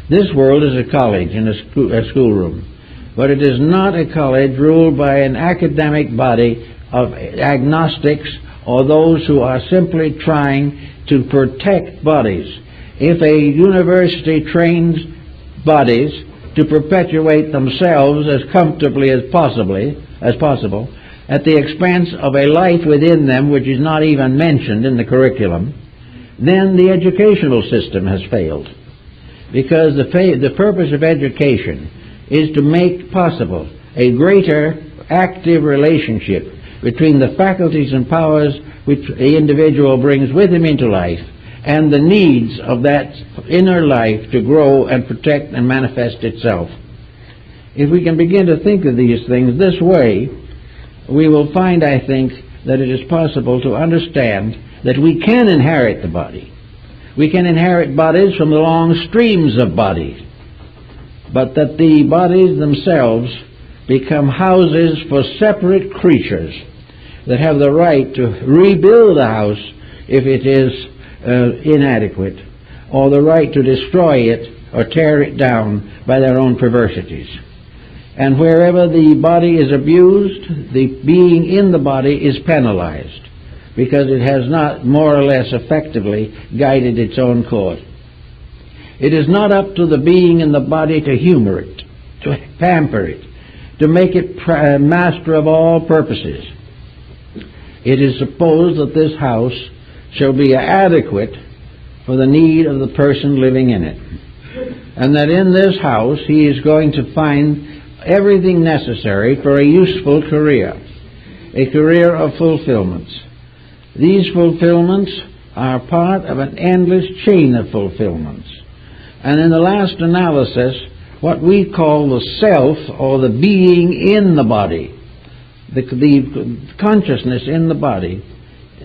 This world is a college and a schoolroom, but it is not a college ruled by an academic body of agnostics or those who are simply trying to protect bodies. If a university trains bodies to perpetuate themselves as comfortably as possible, at the expense of a life within them which is not even mentioned in the curriculum, then the educational system has failed. Because the purpose of education is to make possible a greater active relationship between the faculties and powers which the individual brings with him into life and the needs of that inner life to grow and protect and manifest itself. If we can begin to think of these things this way, we will find, I think, that it is possible to understand that we can inherit the body. We can inherit bodies from the long streams of bodies, but that the bodies themselves become houses for separate creatures that have the right to rebuild a house if it is inadequate, or the right to destroy it or tear it down by their own perversities. And wherever the body is abused, the being in the body is penalized, because it has not more or less effectively guided its own course. It is not up to the being in the body to humor it, to pamper it, to make it master of all purposes. It is supposed that this house shall be adequate for the need of the person living in it, and that in this house he is going to find everything necessary for a useful career, a career of fulfillments. These fulfillments are part of an endless chain of fulfillments, and in the last analysis, what we call the self, or the being in the body, the consciousness in the body,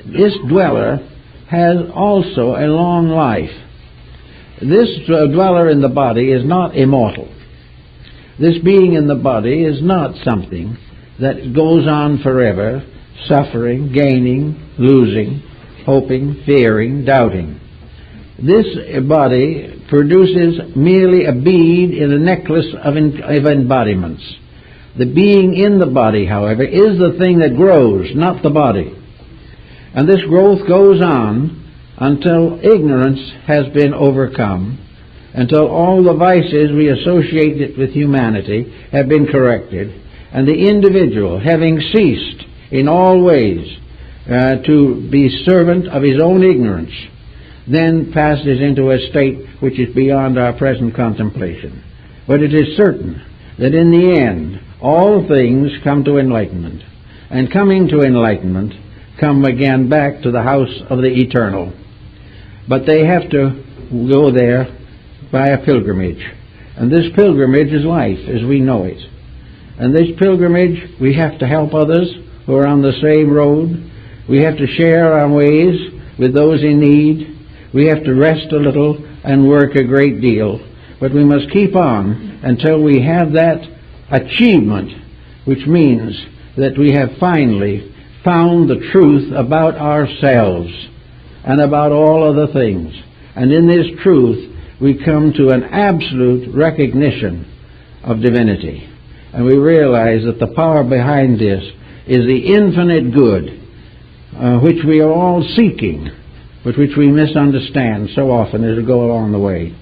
this dweller has also a long life. This dweller in the body is not immortal. This being in the body is not something that goes on forever, suffering, gaining, losing, hoping, fearing, doubting. This body produces merely a bead in a necklace of embodiments. The being in the body, however, is the thing that grows, not the body. And this growth goes on until ignorance has been overcome, until all the vices we associate with humanity have been corrected, and the individual, having ceased in all ways to be servant of his own ignorance, then passes into a state which is beyond our present contemplation. But it is certain that in the end, all things come to enlightenment, and coming to enlightenment, come again back to the house of the eternal. But they have to go there by a pilgrimage. And this pilgrimage is life as we know it. And this pilgrimage, we have to help others who are on the same road. We have to share our ways with those in need. We have to rest a little and work a great deal. But we must keep on until we have that achievement, which means that we have finally found the truth about ourselves and about all other things. And in this truth, we come to an absolute recognition of divinity. And we realize that the power behind this is the infinite good, which we are all seeking, but which we misunderstand so often as we go along the way.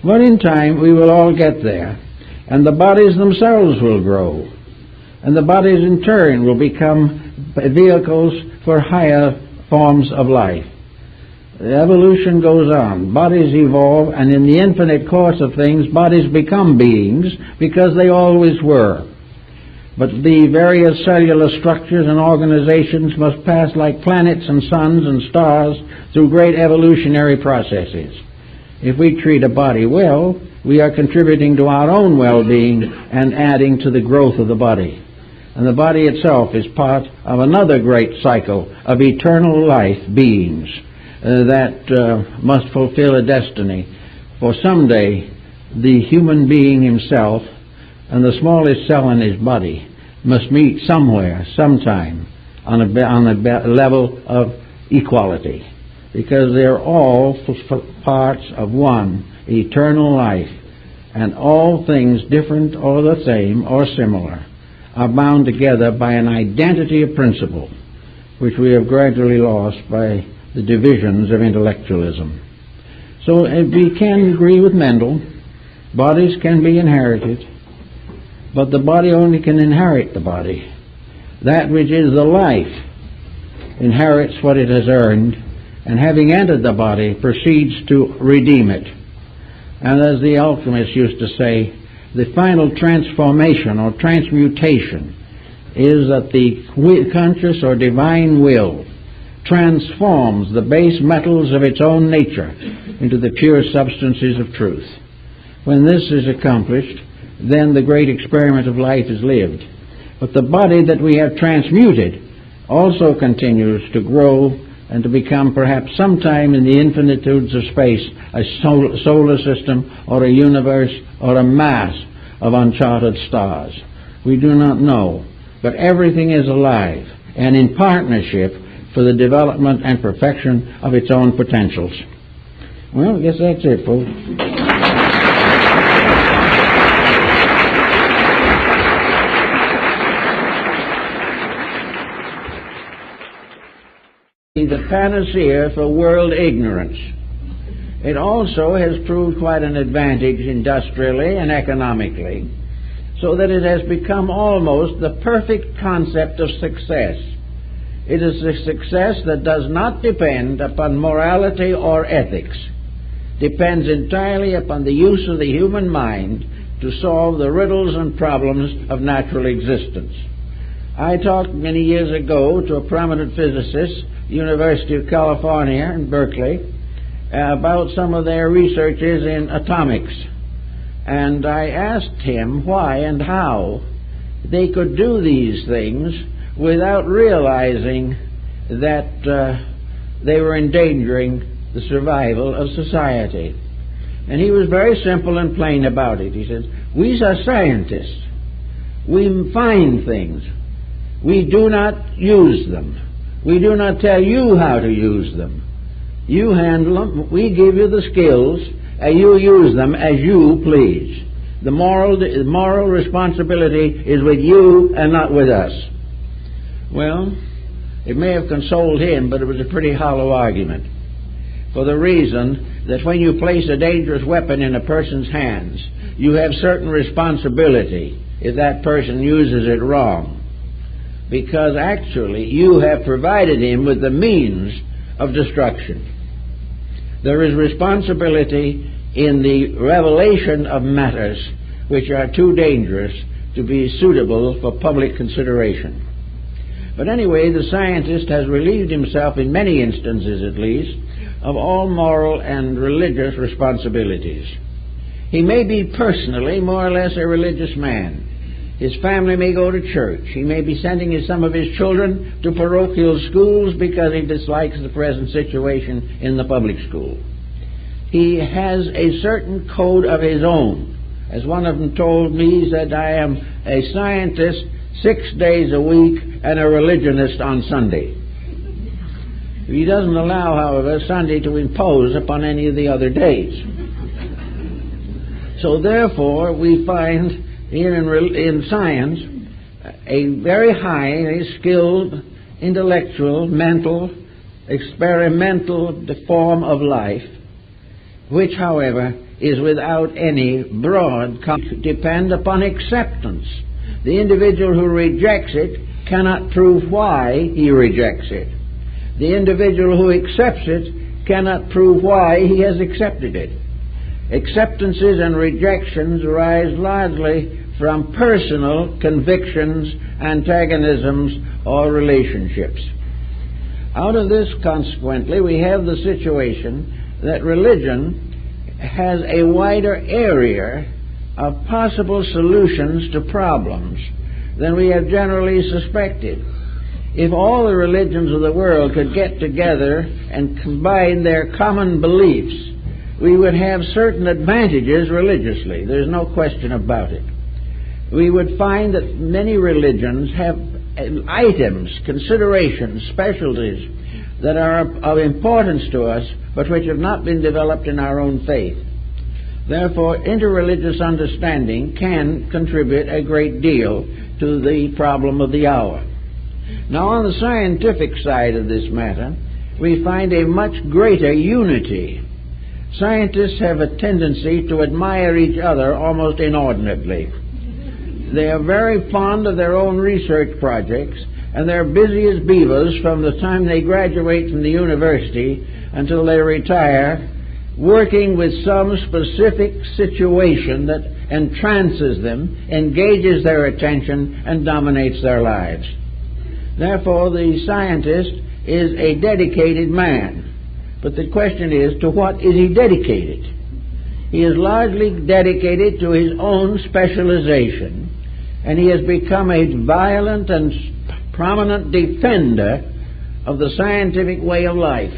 But in time we will all get there, and the bodies themselves will grow, and the bodies in turn will become vehicles for higher forms of life. The evolution goes on. Bodies evolve, and in the infinite course of things, bodies become beings because they always were. But the various cellular structures and organizations must pass like planets and suns and stars through great evolutionary processes. If we treat a body well, we are contributing to our own well-being and adding to the growth of the body. And the body itself is part of another great cycle of eternal life beings that must fulfill a destiny. For someday, the human being himself and the smallest cell in his body must meet somewhere, sometime, on a level of equality, because they're all parts of one eternal life, and all things different or the same or similar are bound together by an identity of principle, which we have gradually lost by the divisions of intellectualism. So we can agree with Mendel, bodies can be inherited, but the body only can inherit the body. That which is the life inherits what it has earned, and having entered the body, proceeds to redeem it. And as the alchemists used to say, the final transformation or transmutation is that the conscious or divine will transforms the base metals of its own nature into the pure substances of truth. When this is accomplished, then the great experiment of life is lived. But the body that we have transmuted also continues to grow and to become perhaps sometime in the infinitudes of space a solar system or a universe or a mass of uncharted stars. We do not know, but everything is alive and in partnership for the development and perfection of its own potentials. Well, I guess that's it, folks. The panacea for world ignorance. It also has proved quite an advantage industrially and economically, so that it has become almost the perfect concept of success. It is a success that does not depend upon morality or ethics, depends entirely upon the use of the human mind to solve the riddles and problems of natural existence. I talked many years ago to a prominent physicist, University of California in Berkeley, about some of their researches in atomics. And I asked him why and how they could do these things without realizing that they were endangering the survival of society. And he was very simple and plain about it. He said, we are scientists. We find things. We do not use them. We do not tell you how to use them. You handle them. We give you the skills, and you use them as you please. The moral responsibility is with you and not with us. Well, it may have consoled him, but it was a pretty hollow argument, for the reason that when you place a dangerous weapon in a person's hands, you have certain responsibility if that person uses it wrong, because actually you have provided him with the means of destruction. There is responsibility in the revelation of matters which are too dangerous to be suitable for public consideration. But anyway, the scientist has relieved himself, in many instances at least, of all moral and religious responsibilities. He may be personally more or less a religious man. His family may go to church. He may be sending some of his children to parochial schools because he dislikes the present situation in the public school. He has a certain code of his own. As one of them told me, he said, I am a scientist 6 days a week and a religionist on Sunday. He doesn't allow, however, Sunday to impose upon any of the other days. So therefore, we find in science a very highly skilled, intellectual, mental, experimental form of life, which, however, is without any broad depend upon acceptance. The individual who rejects it cannot prove why he rejects it. The individual who accepts it cannot prove why he has accepted it. Acceptances and rejections arise largely from personal convictions, antagonisms, or relationships. Out of this, consequently, we have the situation that religion has a wider area of possible solutions to problems than we have generally suspected. If all the religions of the world could get together and combine their common beliefs, we would have certain advantages religiously. There's no question about it. We would find that many religions have items, considerations, specialties that are of importance to us, but which have not been developed in our own faith. Therefore, interreligious understanding can contribute a great deal to the problem of the hour. Now, on the scientific side of this matter, we find a much greater unity. Scientists have a tendency to admire each other almost inordinately. They are very fond of their own research projects, and they're busy as beavers from the time they graduate from the university until they retire, working with some specific situation that entrances them, engages their attention, and dominates their lives. Therefore, the scientist is a dedicated man. But the question is, to what is he dedicated? He is largely dedicated to his own specialization, and he has become a violent and prominent defender of the scientific way of life.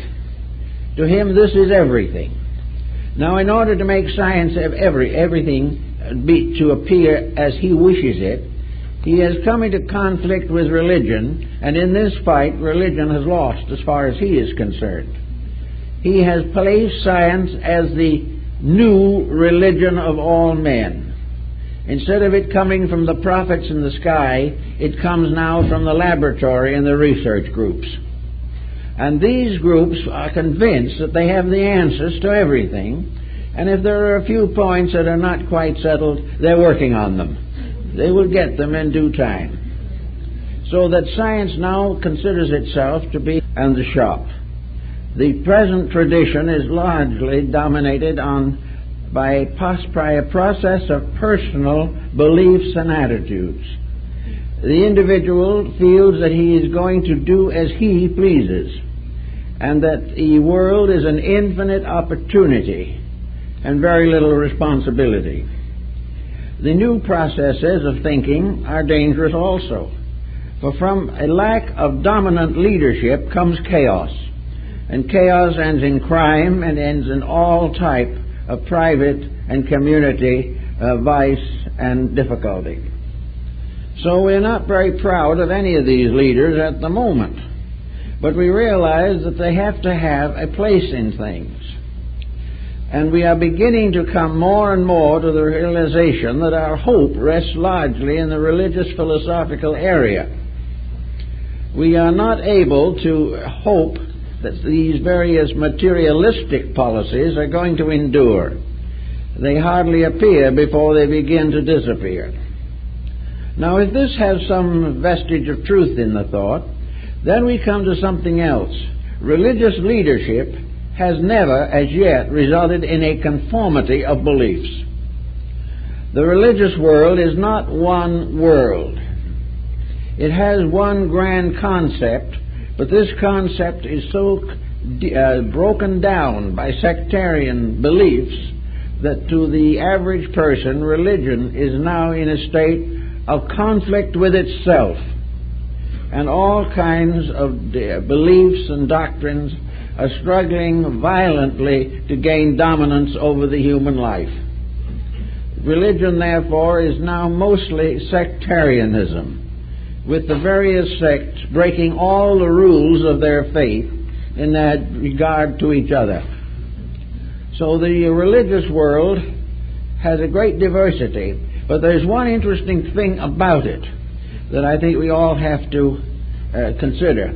To him, this is everything. Now, in order to make science have everything to appear as he wishes it, he has come into conflict with religion, and in this fight, religion has lost as far as he is concerned. He has placed science as the new religion of all men. Instead of it coming from the prophets in the sky, it comes now from the laboratory and the research groups. And these groups are convinced that they have the answers to everything, and if there are a few points that are not quite settled, they're working on them. They will get them in due time. So that science now considers itself to be in the shop. The present tradition is largely dominated by a process of personal beliefs and attitudes. The individual feels that he is going to do as he pleases, and that the world is an infinite opportunity and very little responsibility. The new processes of thinking are dangerous also, for from a lack of dominant leadership comes chaos. And chaos ends in crime and ends in all type of private and community vice and difficulty. So we're not very proud of any of these leaders at the moment, but we realize that they have to have a place in things. And we are beginning to come more and more to the realization that our hope rests largely in the religious philosophical area. We are not able to hope that these various materialistic policies are going to endure. They hardly appear before they begin to disappear. Now, if this has some vestige of truth in the thought, then we come to something else. Religious leadership has never, as yet, resulted in a conformity of beliefs. The religious world is not one world. It has one grand concept, but this concept is so broken down by sectarian beliefs that to the average person, religion is now in a state of conflict with itself. And all kinds of beliefs and doctrines are struggling violently to gain dominance over the human life. Religion, therefore, is now mostly sectarianism, with the various sects breaking all the rules of their faith in that regard to each other. So the religious world has a great diversity, but there's one interesting thing about it that I think we all have to consider.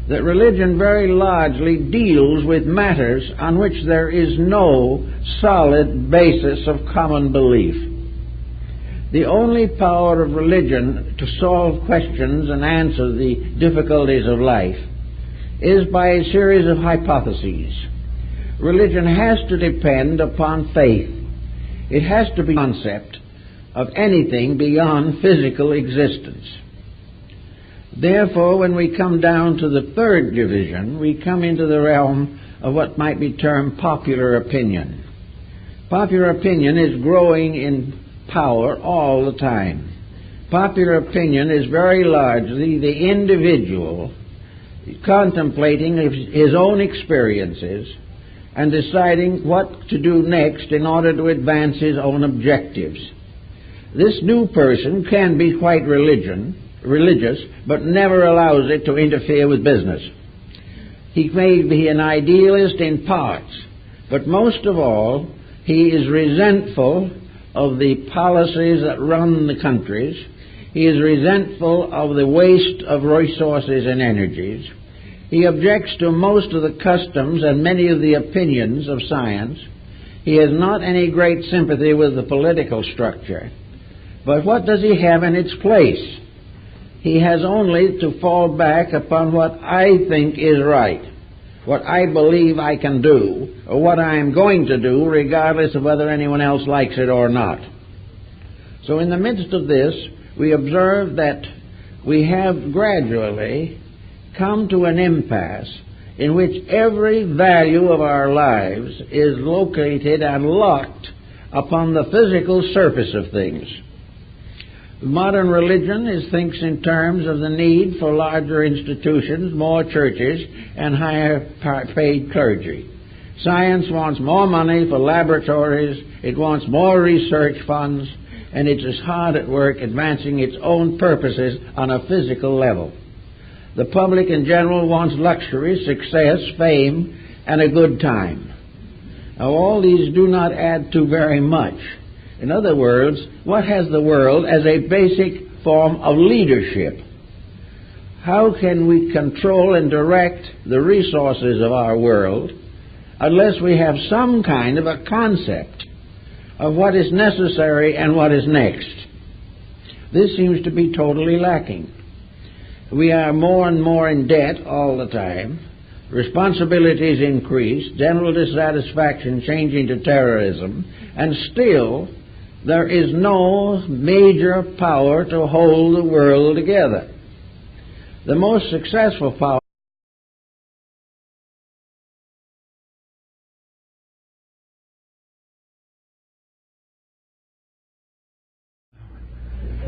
that religion very largely deals with matters on which there is no solid basis of common belief. The only power of religion to solve questions and answer the difficulties of life is by a series of hypotheses. Religion has to depend upon faith. It has to be a concept of anything beyond physical existence. Therefore, when we come down to the third division, we come into the realm of what might be termed popular opinion. Popular opinion is growing in power all the time. Popular opinion is very largely the individual contemplating his own experiences and deciding what to do next in order to advance his own objectives. This new person can be quite religious, but never allows it to interfere with business. He may be an idealist in parts, but most of all, he is resentful of the policies that run the countries. He is resentful of the waste of resources and energies. He objects to most of the customs and many of the opinions of science. He has not any great sympathy with the political structure. But what does he have in its place? He has only to fall back upon what I think is right, what I believe I can do, or what I am going to do, regardless of whether anyone else likes it or not. So in the midst of this, we observe that we have gradually come to an impasse in which every value of our lives is located and locked upon the physical surface of things. Modern religion thinks in terms of the need for larger institutions, more churches, and higher paid clergy. Science wants more money for laboratories, it wants more research funds, and it is hard at work advancing its own purposes on a physical level. The public in general wants luxury, success, fame, and a good time. Now, all these do not add to very much. In other words, what has the world as a basic form of leadership? How can we control and direct the resources of our world unless we have some kind of a concept of what is necessary and what is next? This seems to be totally lacking. We are more and more in debt all the time. Responsibilities increase, general dissatisfaction changing to terrorism, and still there is no major power to hold the world together. The most successful power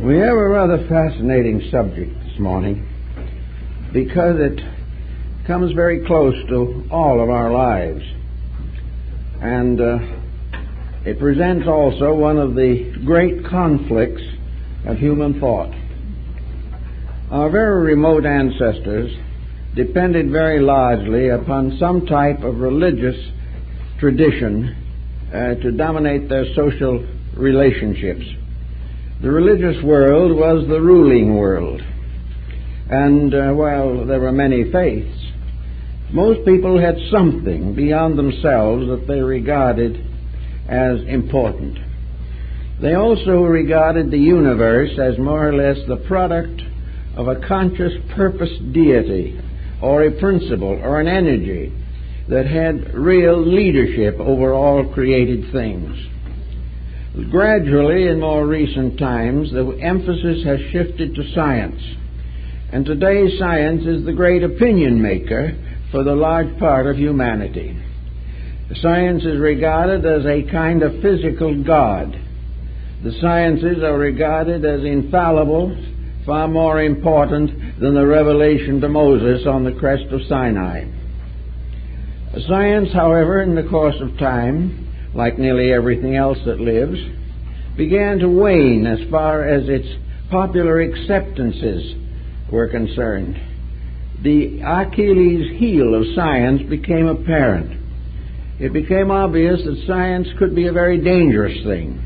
We have a rather fascinating subject this morning because it comes very close to all of our lives, and it presents also one of the great conflicts of human thought. Our very remote ancestors depended very largely upon some type of religious tradition to dominate their social relationships. The religious world was the ruling world, and while there were many faiths, most people had something beyond themselves that they regarded as important. They also regarded the universe as more or less the product of a conscious purpose deity, or a principle, or an energy that had real leadership over all created things. Gradually, in more recent times, the emphasis has shifted to science, and today science is the great opinion maker for the large part of humanity. Science is regarded as a kind of physical God. The sciences are regarded as infallible, far more important than the revelation to Moses on the crest of Sinai. Science, however, in the course of time, like nearly everything else that lives, began to wane as far as its popular acceptances were concerned. The Achilles heel of science became apparent. It became obvious that science could be a very dangerous thing.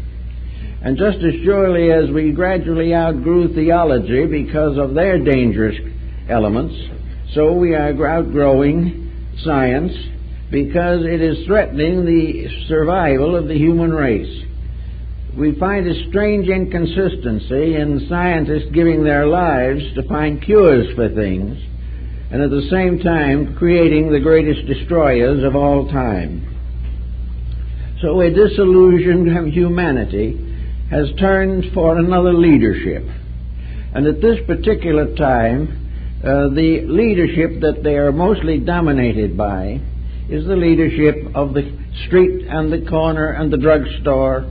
And just as surely as we gradually outgrew theology because of their dangerous elements, So we are outgrowing science because it is threatening the survival of the human race. We find a strange inconsistency in scientists giving their lives to find cures for things, and at the same time creating the greatest destroyers of all time. So a disillusioned humanity has turned for another leadership. And at this particular time, the leadership that they are mostly dominated by is the leadership of the street and the corner and the drugstore